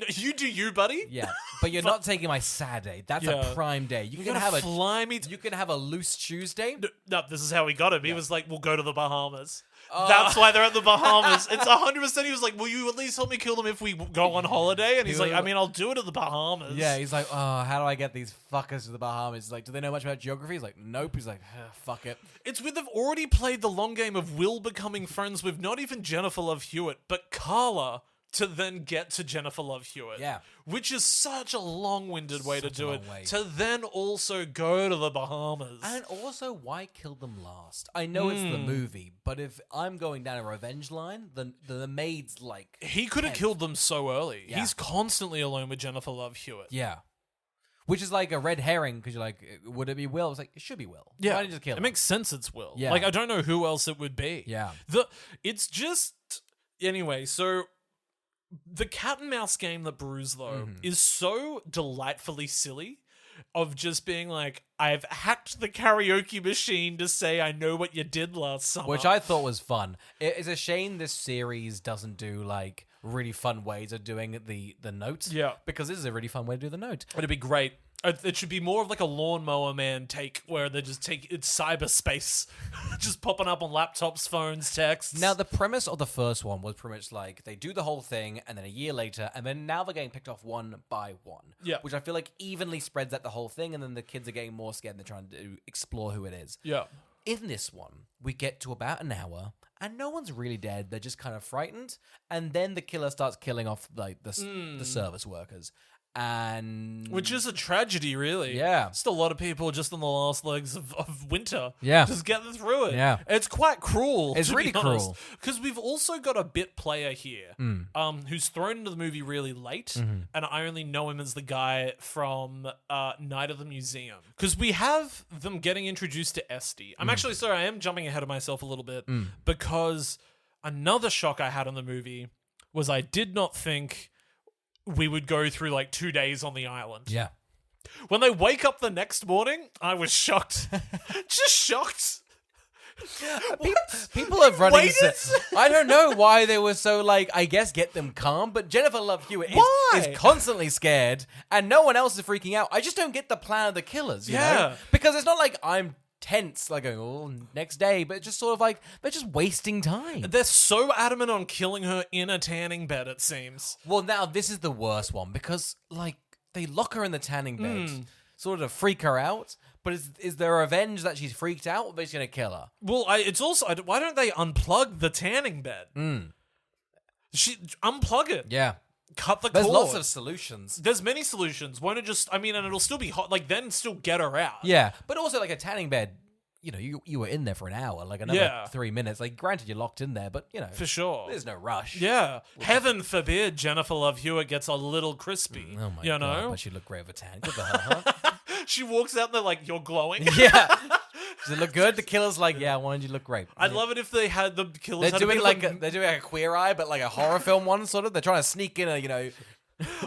You do you, buddy. Yeah. But you're not taking my sad day. That's a prime day. You can have You can have a loose Tuesday. No, this is how he got him. He was like, we'll go to the Bahamas. That's why they're at the Bahamas. It's 100%. He was like, will you at least help me kill them if we go on holiday? And he's like, I mean, I'll do it at the Bahamas. Yeah, he's like, oh, how do I get these fuckers to the Bahamas? He's like, do they know much about geography? He's like, nope. He's like, fuck it. It's with they've already played the long game of Will becoming friends with not even Jennifer Love Hewitt, but Carla to then get to Jennifer Love Hewitt. Yeah. Which is such a long-winded way to Such a do long it. way. To then also go to the Bahamas. And also, why kill them last? I know it's the movie, but if I'm going down a revenge line, then the maid's like... He could have 10th. killed them so early. Yeah. He's constantly alone with Jennifer Love Hewitt. Yeah. Which is like a red herring, because you're like, would it be Will? It's like, it should be Will. Yeah. Why didn't you just kill It him? makes sense it's Will. Yeah. Like, I don't know who else it would be. Yeah. It's just... Anyway, so... The cat and mouse game that Brews, though, is so delightfully silly of just being like, I've hacked the karaoke machine to say I know what you did last summer. Which I thought was fun. It's a shame this series doesn't do like really fun ways of doing the notes. Yeah. Because this is a really fun way to do the note. It'd be great. It should be more of like a Lawnmower Man take where they just take it's cyberspace, just popping up on laptops, phones, texts. Now, the premise of the first one was pretty much like they do the whole thing, and then a year later, and then now they're getting picked off one by one. Yeah. Which I feel like evenly spreads out the whole thing, and then the kids are getting more scared and they're trying to explore who it is. Yeah. In this one, we get to about an hour, and no one's really dead. They're just kind of frightened, and then the killer starts killing off like the service workers. And Which is a tragedy, really. Yeah. Just a lot of people just on the last legs of winter. Yeah. Just getting through it. Yeah. It's quite cruel. It's really cruel. Because we've also got a bit player here who's thrown into the movie really late, and I only know him as the guy from Night of the Museum. Because we have them getting introduced to Esty. I'm actually sorry, I am jumping ahead of myself a little bit, because another shock I had in the movie was I did not think we would go through like 2 days on the island. Yeah. When they wake up the next morning, I was shocked. Just shocked. People are running. Waited? I don't know why they were so like. I guess get them calm, but Jennifer Love Hewitt Why? is constantly scared, and no one else is freaking out. I just don't get the plan of the killers. You know? Because it's not like I'm tense, like going, oh, next day, but it's just sort of like they're just wasting time. They're so adamant on killing her in a tanning bed, it seems. Well, now this is the worst one because like they lock her in the tanning bed, sort of freak her out. But is there revenge that she's freaked out, or they're just gonna kill her? Well, it's also why don't they unplug the tanning bed? Unplug it. Yeah. Cut the There's cord. lots of solutions. There's many solutions. Why not just? I mean, and it'll still be hot. Like then, still get her out. Yeah, but also like a tanning bed. You know, you were in there for an hour, like another 3 minutes. Like, granted, you're locked in there, but you know, For sure. there's no rush. Yeah. Heaven forbid Jennifer Love Hewitt gets a little crispy. Oh my you god! know? But she looked great with a tan. Good for her, huh? She walks out and they're like, "You're glowing." Yeah. Does it look good? The killer's like, yeah, I wanted you to look great. I'd love it if they had the killers. They're doing like a queer eye, but like a horror film one sort of. They're trying to sneak in a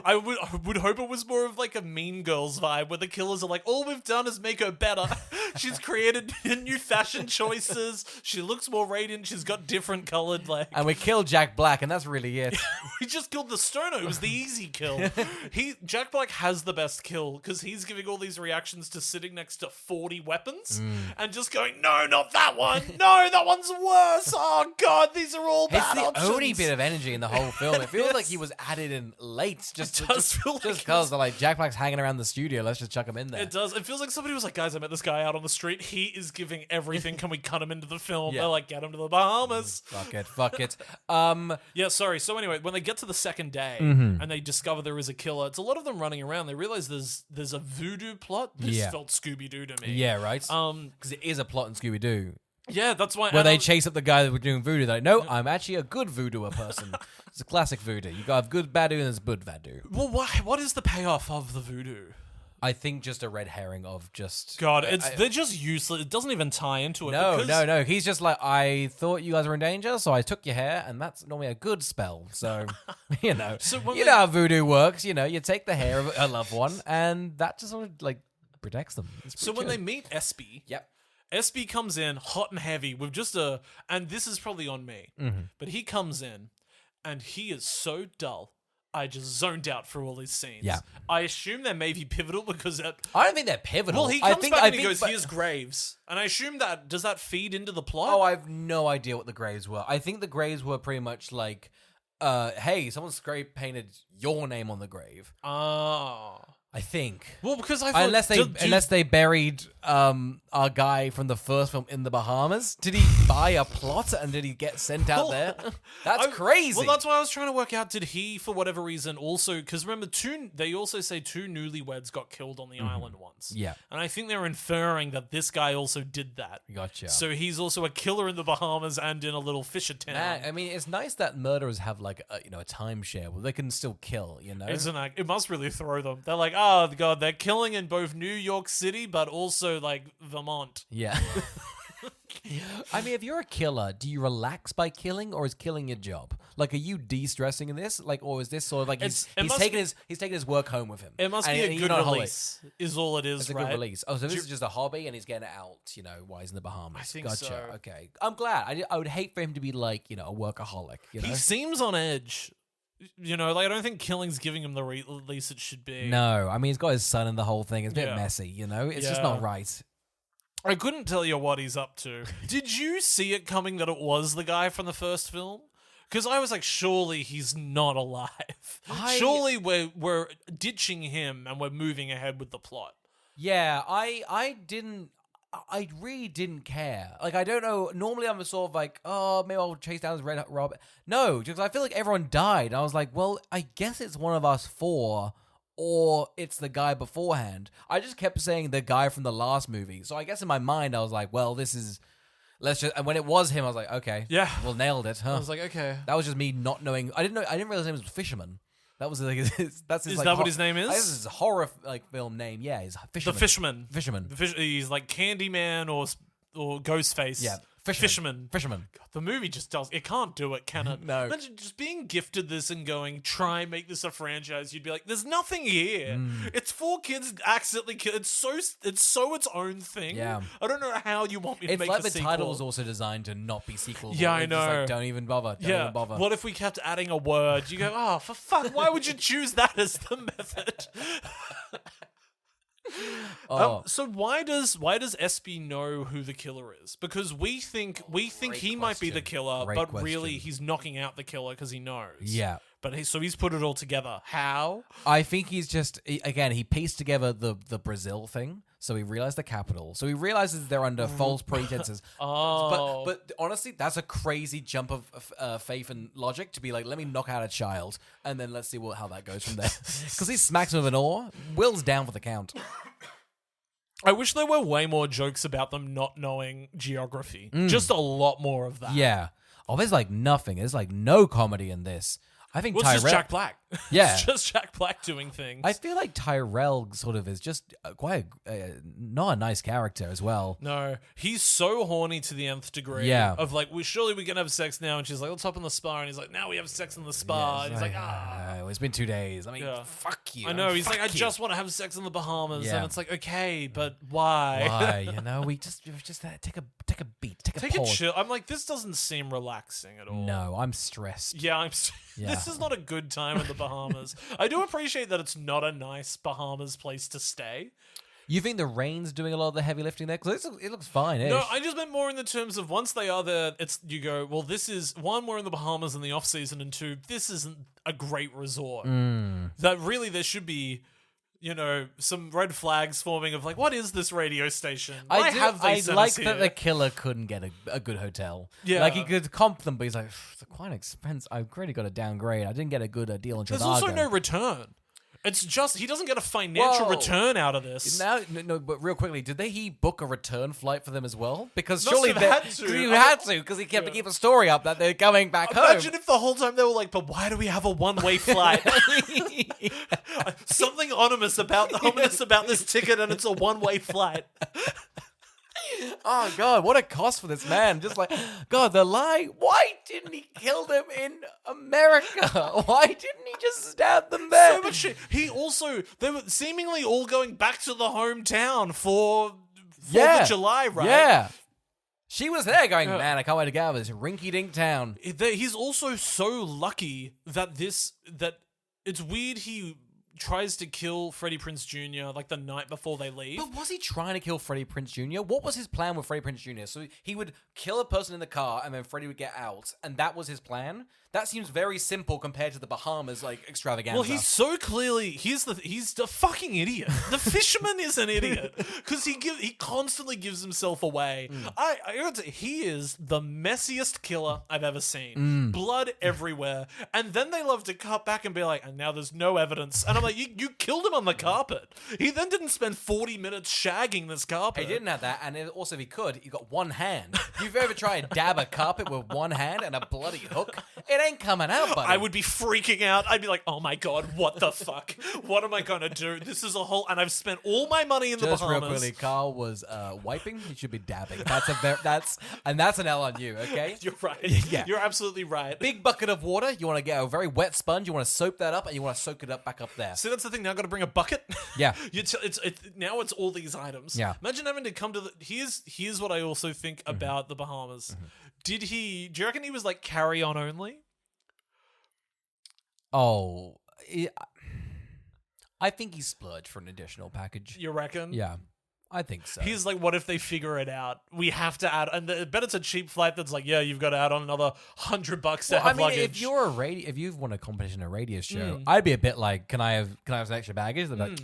I would hope it was more of like a Mean Girls vibe where the killers are like, all we've done is make her better. She's created new fashion choices. She looks more radiant. She's got different colored legs. and we killed Jack Black, and that's really it. We just killed the stoner. It was the easy kill. Jack Black has the best kill because he's giving all these reactions to sitting next to 40 weapons and just going, no, not that one. No, that one's worse. Oh God, these are all It's bad the options. only bit of energy in the whole film. It feels like he was added in late, just feel like because like Jack Black's hanging around the studio. Let's just chuck him in there. It does. It feels like somebody was like, guys, I met this guy out on the street. He is giving everything. Can we cut him into the film? Yeah. They're like, get him to the Bahamas. Fuck it. Yeah, sorry. So anyway, when they get to the second day and they discover there is a killer, it's a lot of them running around. They realize there's a voodoo plot. This Yeah. felt Scooby-Doo to me. Yeah, right. Because it is a plot in Scooby Doo. Yeah, that's why. Where they chase up the guy that was doing voodoo. They're like, no, I'm actually a good voodoo person. It's a classic voodoo. You got good badu and there's good vadu. Well, what is the payoff of the voodoo? I think just a red herring of just... God, they're just useless. It doesn't even tie into it. No. He's just like, I thought you guys were in danger, so I took your hair, and that's normally a good spell. So, you know. Know how voodoo works. You know, you take the hair of a loved one, and that just sort of, like, protects them. So when they meet Espy... Yep. Espy comes in hot and heavy with just and this is probably on me, but he comes in and he is so dull. I just zoned out for all these scenes. Yeah. I assume they may be pivotal because I don't think they're pivotal. Well, he comes back and he goes, here's Graves. And I assume does that feed into the plot? Oh, I have no idea what the Graves were. I think the Graves were pretty much like, hey, someone's painted your name on the grave. Oh. I think. Well, because I thought... Unless they buried our guy from the first film in the Bahamas. Did he buy a plot and did he get sent out there? That's crazy. Well, that's why I was trying to work out, did he, for whatever reason, also... Because remember, they also say 2 newlyweds got killed on the island once. Yeah. And I think they're inferring that this guy also did that. Gotcha. So he's also a killer in the Bahamas and in a little fisher town. I mean, it's nice that murderers have like a timeshare where they can still kill, you know? It must really throw them. They're like, oh, God, they're killing in both New York City, but also, like, Vermont. Yeah. I mean, if you're a killer, do you relax by killing, or is killing your job? Like, are you de-stressing in this? Like, or is this sort of like he's taking his work home with him? It must be a good release, is all it is, It's a right? good release. Oh, so this is just a hobby, and he's getting it out, you know, while he's in the Bahamas. I think gotcha. so. Okay. I'm glad. I would hate for him to be like, you know, a workaholic, you know? He seems on edge. You know, like, I don't think killing's giving him the release it should be. No, I mean, he's got his son in the whole thing. It's a bit messy, you know? It's just not right. I couldn't tell you what he's up to. Did you see it coming that it was the guy from the first film? Because I was like, surely he's not alive. Surely we're ditching him and we're moving ahead with the plot. Yeah, I really didn't care. Like, I don't know. Normally, I'm sort of like, oh, maybe I'll chase down this Red Robin. No, because I feel like everyone died. I was like, well, I guess it's one of us 4, or it's the guy beforehand. I just kept saying the guy from the last movie. So I guess in my mind, I was like, well, and when it was him, I was like, okay, yeah, well, nailed it. Huh? I was like, okay. That was just me not knowing. I didn't realize his name was Fisherman. That was like, that's his, is like, that what his name is? This is a horror like film name. Yeah, he's Fisherman. The Fisherman. Fisherman. He's like Candyman or Ghostface. Yeah. Fisherman. God, the movie just does. It can't do it, can it? No. Imagine just being gifted this and going, try and make this a franchise. You'd be like, there's nothing here. It's 4 kids accidentally killed. It's so its own thing. Yeah. I don't know how you want me to make a sequel. It's like the title was also designed to not be sequel. Yeah, I know. Just like, don't even bother. Don't even bother. What if we kept adding a word? You go, oh, for fuck, why would you choose that as the method? So why does Espy know who the killer is? Because we think he might be the killer, but really he's knocking out the killer because he knows. Yeah. But he's put it all together. How? I think he's just he pieced together the Brazil thing. So he realized the capital. So he realizes they're under false pretenses. But honestly, that's a crazy jump of faith and logic to be like, let me knock out a child, and then let's see how that goes from there. Because he smacks him with an oar. Will's down for the count. I wish there were way more jokes about them not knowing geography. Just a lot more of that. Yeah. Oh, there's like nothing. There's like no comedy in this. I think Tyrell... It's just Jack Black. Yeah. It's just Jack Black doing things. I feel like Tyrell sort of is just quite not a nice character as well. No. He's so horny to the nth degree. Yeah. Of like, surely we can have sex now. And she's like, let's hop in the spa. And he's like, now we have sex in the spa. Yeah, and he's like, ah. It's been 2 days. I mean, fuck you. I know. He's like, I just want to have sex in the Bahamas. Yeah. And it's like, okay, but why? Why? You know, we just take a beat, take a pause. Chill. I'm like, this doesn't seem relaxing at all. No, I'm stressed. Yeah, This is not a good time in the Bahamas. I do appreciate that it's not a nice Bahamas place to stay. You think the rain's doing a lot of the heavy lifting there? Because it looks fine. No, I just meant more in the terms of once they are there, you go, well, this is, 1, we're in the Bahamas in the off season, and 2, this isn't a great resort. That really there should be, you know, some red flags forming of like, what is this radio station? I like here? that the killer couldn't get a good hotel. Yeah. Like, he could comp them, but he's like, it's quite expensive. I've already got a downgrade. I didn't get a good deal in Chicago. There's also no return. It's just he doesn't get a financial return out of this. Now, no, but real quickly, did he book a return flight for them as well? Because Must surely have they had to. you had to, because he kept to keep a story up that they're coming back home. Imagine if the whole time they were like, "But why do we have a one-way flight?" Something ominous about this ticket, and it's a one-way flight. Oh God, what a cost for this man! Just like God, the lie. Why didn't he kill them in America? Why didn't he just stab them there? So much shit. They were seemingly all going back to the hometown for the July, right? Yeah. She was there going, man, I can't wait to get out of this rinky-dink town. He's also so lucky that it's weird he tries to kill Freddie Prinze Jr. like the night before they leave. But was he trying to kill Freddie Prinze Jr.? What was his plan with Freddie Prinze Jr.? So he would kill a person in the car and then Freddie would get out, and that was his plan? That seems very simple compared to the Bahamas extravaganza. Well, he's so clearly he's the fucking idiot. The fisherman is an idiot because he constantly gives himself away. I gotta say, he is the messiest killer I've ever seen. Blood everywhere, and then they love to cut back and be like, and now there's no evidence. And I'm like, you killed him on the carpet. He then didn't spend 40 minutes shagging this carpet. He didn't have that, and also if he could, he got one hand. You've ever tried to dab a carpet with one hand and a bloody hook? It ain't coming out, buddy. I would be freaking out. I'd be like, oh my God, what the fuck? What am I going to do? This is a whole... And I've spent all my money in the Bahamas. Just real quickly, Carl was wiping. He should be dabbing. That's an L on you, okay? You're right. Yeah. You're absolutely right. Big bucket of water. You want to get a very wet sponge. You want to soak that up, and you want to soak it up back up there. See, that's the thing. Now I've got to bring a bucket. Yeah. Now it's all these items. Yeah. Imagine having to come to the... Here's what I also think about the Bahamas. Do you reckon he was like carry-on only? Oh, I think he splurged for an additional package. You reckon? Yeah, I think so. He's like, what if they figure it out? We have to add, and I bet it's a cheap flight that's like, yeah, you've got to add on another $100 to have luggage. If you're if you've won a competition in a radio show, I'd be a bit like, can I have some extra baggage? They're like,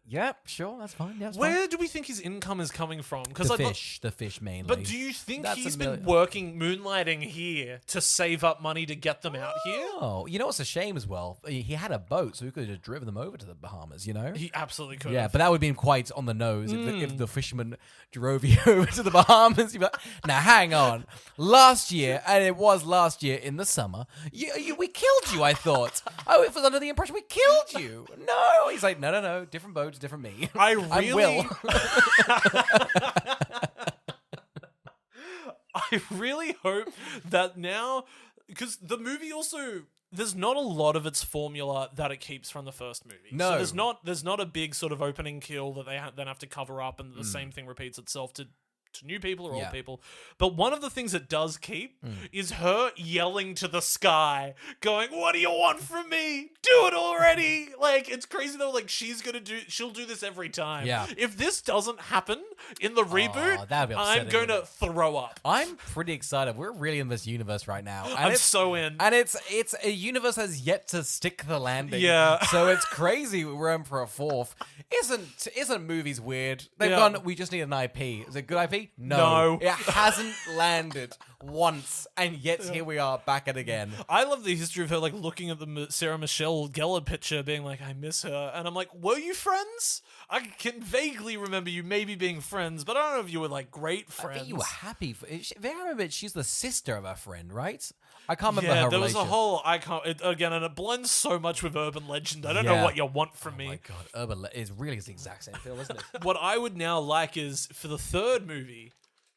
yep, sure, that's fine. Yeah, Where do we think his income is coming from? Because the fish mainly. But do you think he's been moonlighting here to save up money to get them out here? Oh, you know what's a shame as well? He had a boat, so he could have just driven them over to the Bahamas. You know, he absolutely could. Yeah, but that would have been quite on the nose if the fisherman drove you over to the Bahamas. You'd be like, now hang on, last year, and it was last year in the summer. We killed you. I thought I was under the impression we killed you. No, he's like, no, different boat. Different me. I really hope that now, because the movie also, there's not a lot of its formula that it keeps from the first movie. No, so there's not a big sort of opening kill that they then have to cover up, and the same thing repeats itself to new people or old people. But one of the things it does keep is her yelling to the sky, going, what do you want from me? Do it already. Like, it's crazy though. Like, she'll do this every time. Yeah. If this doesn't happen in the reboot, that'd be I'm going to throw up. I'm pretty excited. We're really in this universe right now. And I'm so in. And it's a universe has yet to stick the landing. Yeah. So it's crazy we're in for a fourth. Isn't movies weird? They've gone, we just need an IP. Is it good IP? No. It hasn't landed once, and yet here we are back at it again. I love the history of her, like, looking at the Sarah Michelle Gellar picture, being like, I miss her. And I'm like, were you friends? I can vaguely remember you maybe being friends, but I don't know if you were, like, great friends. I think you were happy. If I remember, she's the sister of her friend, right? I can't remember her there relation. was a whole... and it blends so much with urban legend. I don't know what you want from me. Oh my God, urban legend is really the exact same film, isn't it? What I would now like is, for the third movie,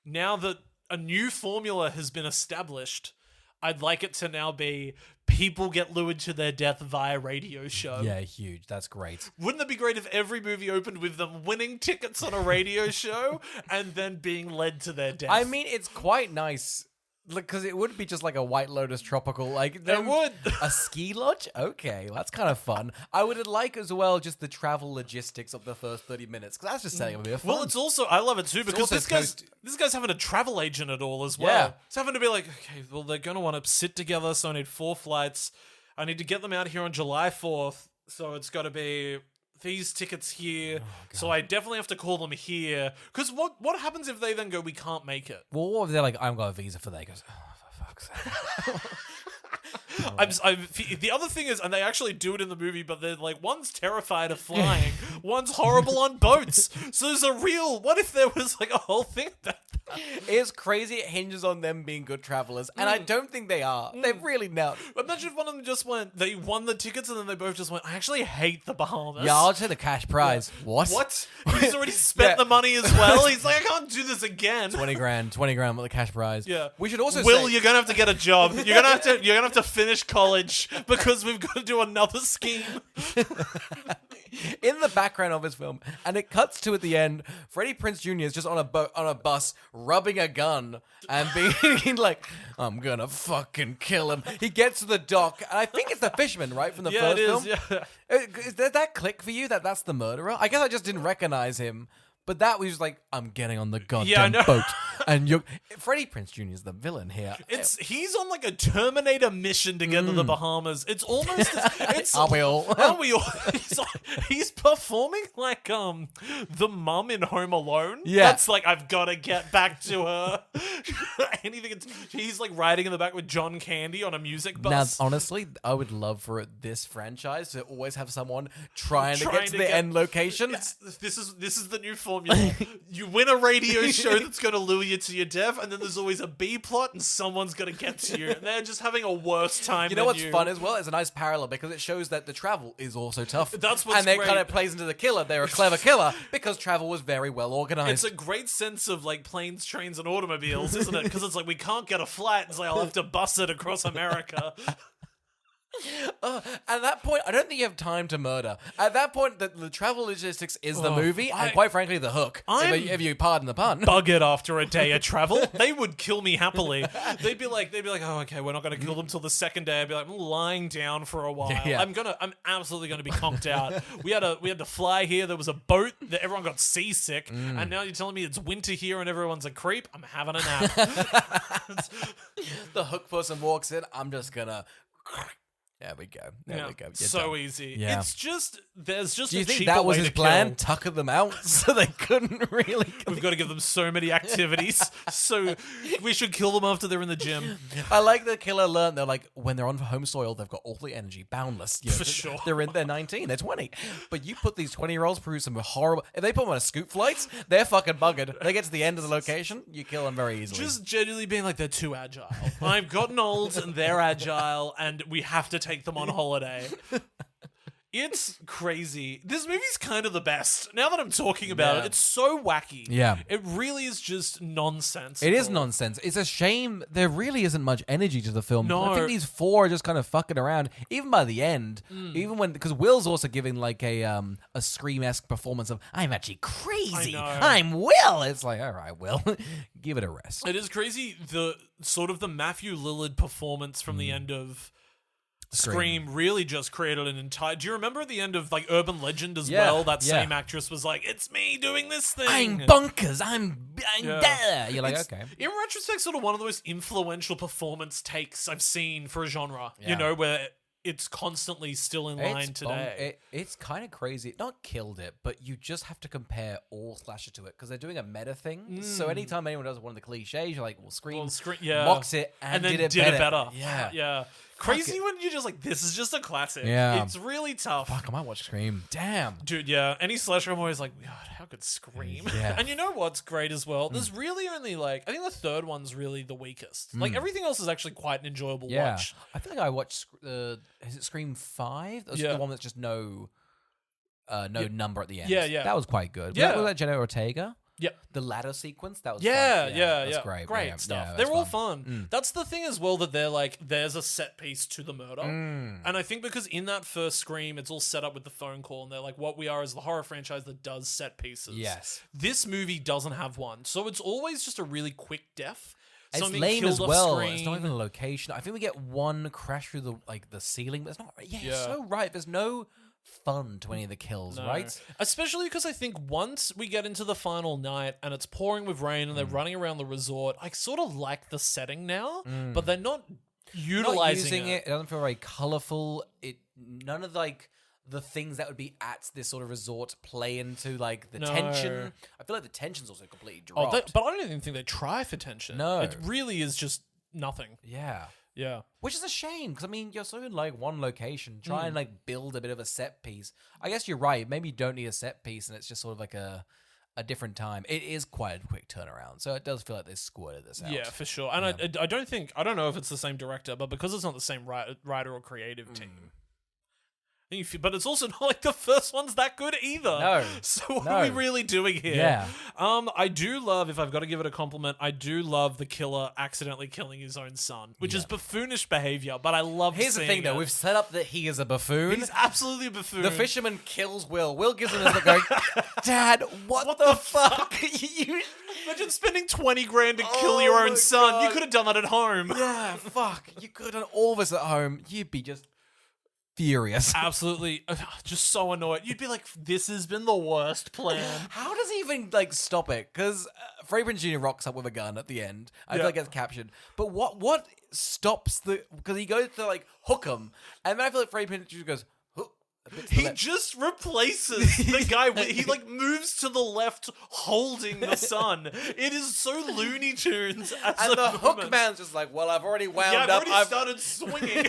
now that a new formula has been established, I'd like it to now be people get lured to their death via radio show. Yeah, huge. That's great. Wouldn't it be great if every movie opened with them winning tickets on a radio show and then being led to their death? I mean, it's quite nice. Because it would be just like a White Lotus tropical, like it would. A ski lodge. Okay, well, that's kind of fun. I would like as well just the travel logistics of the first 30 minutes because that's just setting up a bit of fun. Well, it's also I love it too because this guy's having a travel agent at all as well. Yeah. It's having to be like, okay, well they're gonna want to sit together, so I need 4 flights. I need to get them out here on July 4th, so it's got to be these tickets here, so I definitely have to call them here. Because what happens if they then go, we can't make it? Well, what if they're like, I've got a visa for that? He goes, oh, for fuck's sake. The other thing is, and they actually do it in the movie, but they're like, one's terrified of flying, one's horrible on boats. So there's a real, what if there was like a whole thing about that? It's crazy. It hinges on them being good travelers, and I don't think they are. They've really nailed. Imagine if one of them just went, they won the tickets, and then they both just went, I actually hate the Bahamas. Yeah, I'll take the cash prize. Yeah. What? He's already spent the money as well. He's like, I can't do this again. 20 grand with the cash prize. Yeah. We should also Will, say, you're gonna have to get a job. You're gonna have to finish college because we've got to do another scheme. in the background of his film, and it cuts to at the end, Freddie Prinze Jr. is just on a bus rubbing a gun and being like, I'm gonna fucking kill him. He gets to the dock, and I think it's the fisherman, right, from the first film? Yeah. Did that click for you that that's the murderer? I guess I just didn't recognize him. But that was like, I'm getting on the goddamn boat. And Freddie Prinze Jr. is the villain here. He's on like a Terminator mission to get to the Bahamas. It's almost Are we all? Are we all? He's performing like the mum in Home Alone. Yeah. That's like, I've got to get back to her. Anything. He's like riding in the back with John Candy on a music bus. Now, honestly, I would love for this franchise to always have someone trying to get to the end location. This is the new formula. You win a radio show that's going to lure you to your death, and then there's always a B plot, and someone's going to get to you, and they're just having a worse time. You know what's fun as well? It's a nice parallel because it shows that the travel is also tough. That's what's and they great. kind of plays into the killer. They're a clever killer because travel was very well organized. It's a great sense of like planes, trains, and automobiles, isn't it? Because it's like we can't get a flight, so I'll have to bus it across America. At that point, I don't think you have time to murder. At that point, the travel logistics is the movie, and quite frankly, the hook. If you pardon the pun. Buggered after a day of travel. They would kill me happily. They'd be like, oh, okay, we're not going to kill them till the second day. I'd be like, I'm lying down for a while. Yeah. I'm absolutely going to be conked out. We had to fly here. There was a boat that everyone got seasick, and now you're telling me it's winter here and everyone's a creep. I'm having a nap. The hook person walks in. I'm just gonna. There we go. There we go. You're so done. easy. Yeah. It's just there's just. Do you a think cheaper that was way his to plan? kill. Tucker them out so they couldn't really. We've got to give them so many activities. So we should kill them after they're in the gym. I like the killer learned. They're like, when they're on home soil, they've got all the energy, boundless. You know, For sure. They're 19, they're 20. But you put these 20-year-olds through some horrible. If they put them on a scoop flights, they're fucking buggered. They get to the end of the location, you kill them very easily. Just genuinely being like, they're too agile. I've gotten old and they're agile, and we have to take them on holiday. It's crazy. This movie's kind of the best. Now that I'm talking about it, it's so wacky. Yeah. It really is just nonsense. It is nonsense. It's a shame there really isn't much energy to the film. No. I think these four are just kind of fucking around. Even by the end, even when because Will's also giving like a Scream-esque performance of I'm actually crazy. I know. I'm Will. It's like, all right, Will, give it a rest. It is crazy. The sort of the Matthew Lillard performance from the end of Scream really just created an entire. Do you remember at the end of like Urban Legend as well? That same actress was like, "It's me doing this thing. I'm bonkers. I'm there." You're like, okay. In retrospect, sort of one of the most influential performance takes I've seen for a genre. You know, where it's constantly still in line today. It's kind of crazy. It not killed it, but you just have to compare all slasher to it because they're doing a meta thing. So anytime anyone does one of the cliches, you're like, well, Scream mocks it and then did it better. Yeah. Crazy when you're just like, this is just a classic. Yeah. It's really tough. Fuck, I might watch Scream. Damn. Dude, yeah. Any slasher, I'm always like, God, how could Scream? Yeah. And you know what's great as well? There's really only like, I think the third one's really the weakest. Like everything else is actually quite an enjoyable watch. I feel like I watched, is it Scream 5? That's the one that's just no number at the end. Yeah. That was quite good. Yeah. Was that Jenna Ortega? Yep. The ladder sequence, that was Yeah, fun. That's great. Great stuff. Yeah, they're all fun. fun. That's the thing as well, that they're like, there's a set piece to the murder. And I think because in that first Scream, it's all set up with the phone call, and they're like, what we are is the horror franchise that does set pieces. Yes. This movie doesn't have one. So it's always just a really quick death. It's Something lame killed as off well. screen. It's not even a location. I think we get one crash through the ceiling, but it's not. Yeah, you're so right. There's no fun to any of the kills, right? Especially because I think once we get into the final night and it's pouring with rain and they're running around the resort, I sort of like the setting now, but they're not utilizing it. It doesn't feel very colorful. None of like the things that would be at this sort of resort play into like the tension. I feel like the tension's also completely dropped. But I don't even think they try for tension. No. It really is just nothing. Yeah. Yeah. Which is a shame, because, I mean, you're so in, like, one location. Try and, like, build a bit of a set piece. I guess you're right. Maybe you don't need a set piece, and it's just sort of like a different time. It is quite a quick turnaround, so it does feel like they squirted this out. Yeah, for sure. And I don't know if it's the same director, but because it's not the same writer or creative team. But it's also not like the first one's that good either. No. So what are we really doing here? Yeah. I do love, if I've got to give it a compliment, I do love the killer accidentally killing his own son, which is buffoonish behavior, but I love Here's the thing, though. We've set up that he is a buffoon. He's absolutely a buffoon. The fisherman kills Will. Will gives him this look going, Dad, what the fuck? You... Imagine spending 20 grand to kill your own son. God. You could have done that at home. Yeah, fuck. You could have done all this at home. You'd be just... furious. Absolutely. Just so annoyed. You'd be like, this has been the worst plan. How does he even, like, stop it? Because Freddie Prinze Jr. rocks up with a gun at the end. I feel like gets captured. But what stops the... Because he goes to, like, hook him. And then I feel like Freddie Prinze Jr. goes... Hook. He just replaces the guy. He like moves to the left, holding the sun. It is so Looney Tunes. And the hook man's just like, well, I've already wound up. I've started swinging.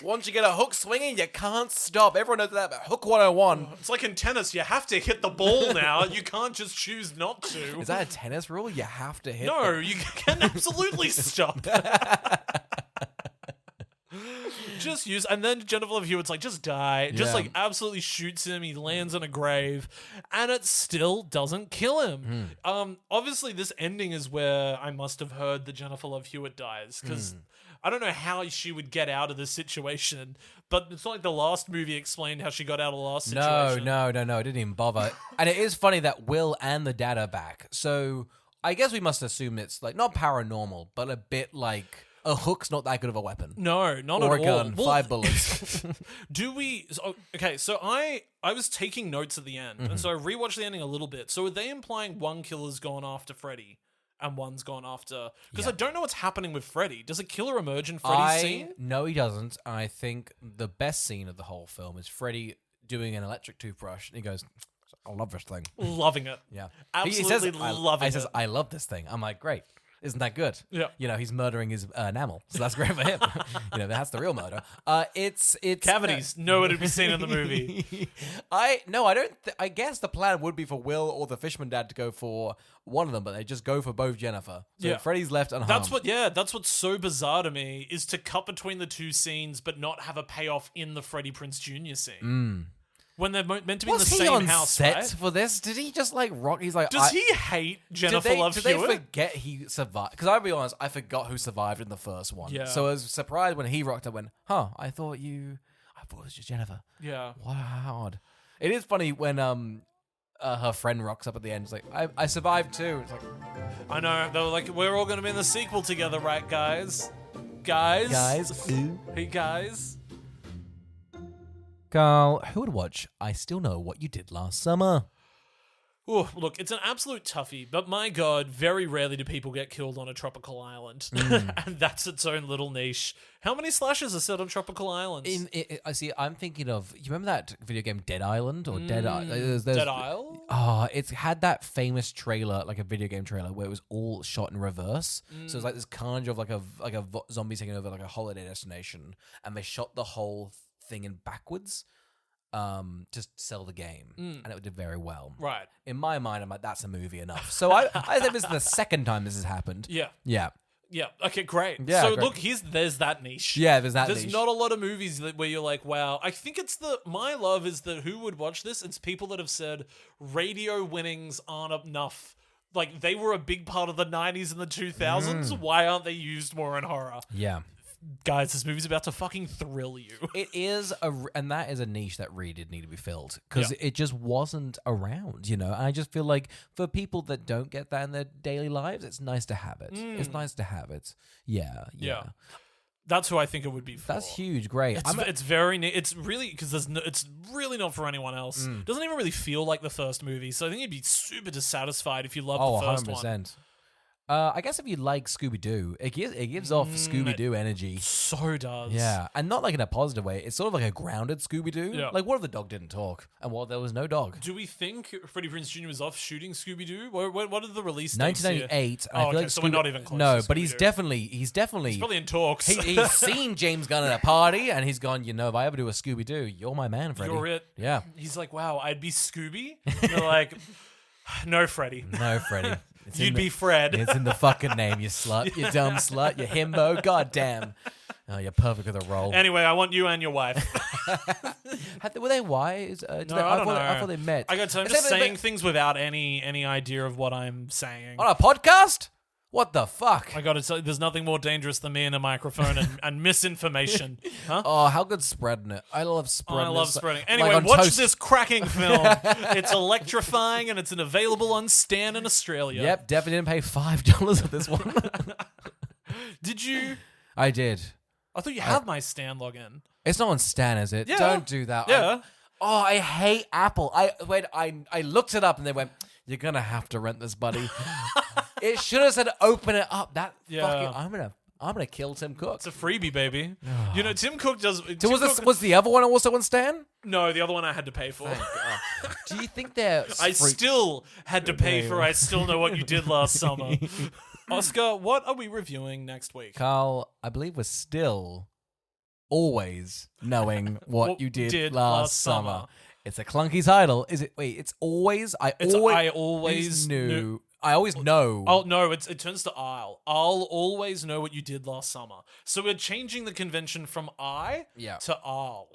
Once you get a hook swinging, you can't stop. Everyone knows that about Hook 101. It's like in tennis, you have to hit the ball now. You can't just choose not to. Is that a tennis rule? You have to hit. No, you can absolutely stop. Just use, and then Jennifer Love Hewitt's like, just die. Just like absolutely shoots him. He lands in a grave, and it still doesn't kill him. Obviously, this ending is where I must have heard that Jennifer Love Hewitt dies, because I don't know how she would get out of this situation, but it's not like the last movie explained how she got out of the last situation. No, it didn't even bother. And it is funny that Will and the dad are back. So I guess we must assume it's like not paranormal, but a bit like... A hook's not that good of a weapon. No, not or at all. Or a gun, well, 5 bullets. Do we... Okay, so I was taking notes at the end, and so I rewatched the ending a little bit. So are they implying one killer's gone after Freddy and one's gone after... Because I don't know what's happening with Freddy. Does a killer emerge in Freddy's scene? No, he doesn't. I think the best scene of the whole film is Freddy doing an electric toothbrush, and he goes... I love this thing. Loving it. Yeah. Absolutely loving it. He says, I love this thing. I'm like, great. Isn't that good? Yeah. You know, he's murdering his enamel, so that's great for him. You know, that's the real murder. It's cavities. Nowhere to be seen in the movie. I don't. I guess the plan would be for Will or the Fishman dad to go for one of them, but they just go for both Jennifer. So Freddy's left unharmed. That's what's so bizarre to me is to cut between the two scenes, but not have a payoff in the Freddie Prinze Jr. scene. When they're meant to be in the same house, set right? for this? Did he just like rock? He's like, does he hate Jennifer Love Hewitt? Did they forget he survived? Because I'll be honest, I forgot who survived in the first one. Yeah. So I was surprised when he rocked up. Went, I thought it was just Jennifer. Yeah. What odd. It is funny when her friend rocks up at the end. It's like, I survived too. It's like, I know. They were like, we're all going to be in the sequel together, right, guys? Guys. Hey, guys. Carl, who would watch I Still Know What You Did Last Summer? Ooh, look, it's an absolute toughie, but my God, very rarely do people get killed on a tropical island. And that's its own little niche. How many slashes are set on tropical islands? I see, I'm thinking of, you remember that video game Dead Island? Or Dead Isle? Dead Isle? Oh, it's had that famous trailer, like a video game trailer, where it was all shot in reverse. So it's like this carnage of like a zombie taking over like a holiday destination. And they shot the whole thing in backwards to sell the game, and it did very well. Right. In my mind, I'm like, that's a movie enough. So I think this is the second time this has happened. Yeah. Okay, great. Yeah, so great. look, there's that niche. Yeah, there's that There's niche. not a lot of movies where you're like, wow. I think it's my love is that who would watch this? It's people that have said radio winnings aren't enough. Like, they were a big part of the 90s and the 2000s. Why aren't they used more in horror? Yeah. Guys, this movie's about to fucking thrill you. It is, and that is a niche that really did need to be filled because it just wasn't around, you know? And I just feel like for people that don't get that in their daily lives, it's nice to have it. It's nice to have it. Yeah. That's who I think it would be for. That's huge. Great. It's very it's really because it's really not for anyone else. Doesn't even really feel like the first movie. So I think you'd be super dissatisfied if you loved the first 100%. one. I guess if you like Scooby-Doo, it gives off Scooby-Doo energy. So does. Yeah, and not like in a positive way. It's sort of like a grounded Scooby-Doo. Yeah. Like, what if the dog didn't talk? And what, there was no dog? Do we think Freddie Prinze Jr. was off shooting Scooby-Doo? What are the release dates here? 1998. Oh, okay, so we're not even close No, to but he's Scooby-Doo. definitely... He's probably in talks. He's seen James Gunn at a party, and he's gone, if I ever do a Scooby-Doo, you're my man, Freddie. You're it. Yeah. He's like, wow, I'd be Scooby? And they're like, no, Freddie. No, Freddie. You'd be Fred. It's in the fucking name, you slut. You dumb slut. You himbo. God damn. Oh, you're perfect for the role. Anyway, I want you and your wife. Were they wise? I don't know. I thought they met. I got time just saying things without any idea of what I'm saying. On a podcast? What the fuck? I got to tell you, there's nothing more dangerous than me and a microphone and misinformation. Huh? Oh, how good spreading it. I love spreading it. I love spreading. Anyway, like watch toast. this cracking film. It's electrifying and it's available on Stan in Australia. Yep, definitely didn't pay $5 for this one. Did you? I did. I thought you had my Stan login. It's not on Stan, is it? Yeah. Don't do that. Yeah. I hate Apple. I looked it up and they went, you're going to have to rent this, buddy. It should have said open it up. I'm gonna kill Tim Cook. It's a freebie, baby. Tim Cook does. Was the other one also on Stan? No, the other one I had to pay for. Do you think they're? I still had to pay for. I still know what you did last summer. Oscar, what are we reviewing next week? Carl, I believe we're still always knowing what you did last summer. It's a clunky title. Is it? Wait, it's always. I always knew. I always know. Oh no, it turns to I'll always know what you did last summer. So we're changing the convention from to I'll.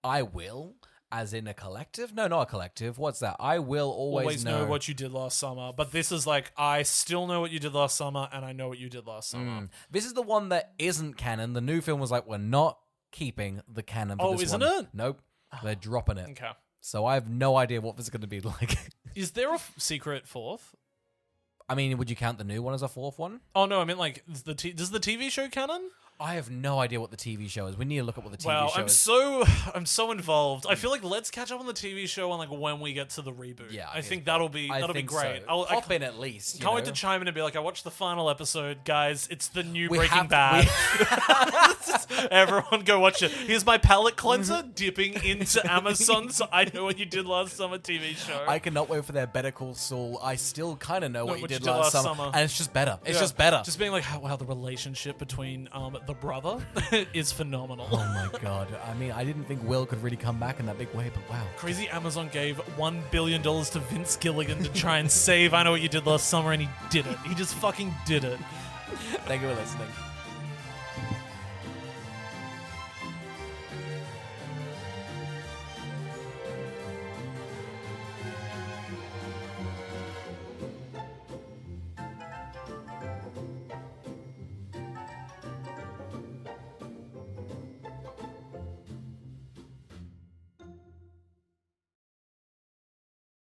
I will, as in a collective? No, not a collective. What's that? I will always know what you did last summer. But this is like, I still know what you did last summer, and I know what you did last summer. This is the one that isn't canon. The new film was like, we're not keeping the canon for this one. Oh, isn't it? Nope. They're dropping it. Okay. So I have no idea what this is going to be like. Is there a secret fourth? I mean, would you count the new one as a fourth one? Oh no, I mean like, does the TV show canon? I have no idea what the TV show is. We need to look up what the TV show is. I'm so involved. I feel like let's catch up on the TV show and like when we get to the reboot. Yeah, I think that'll be great. So. Hop in at least. Can't wait to chime in and be like, I watched the final episode, guys. It's the new Breaking Bad. Everyone go watch it. Here's my palate cleanser dipping into Amazon, so I know what you did last summer TV show. I cannot wait for their Better Call Saul. I still kind of know what you did last summer, and it's just better. It's just better. Just being like, wow, the relationship between the brother is phenomenal. Oh my god. I mean, I didn't think Will could really come back in that big way, but wow. Crazy Amazon gave $1 billion to Vince Gilligan to try and save I Know What You Did Last Summer, and he did it. He just fucking did it. Thank you for listening.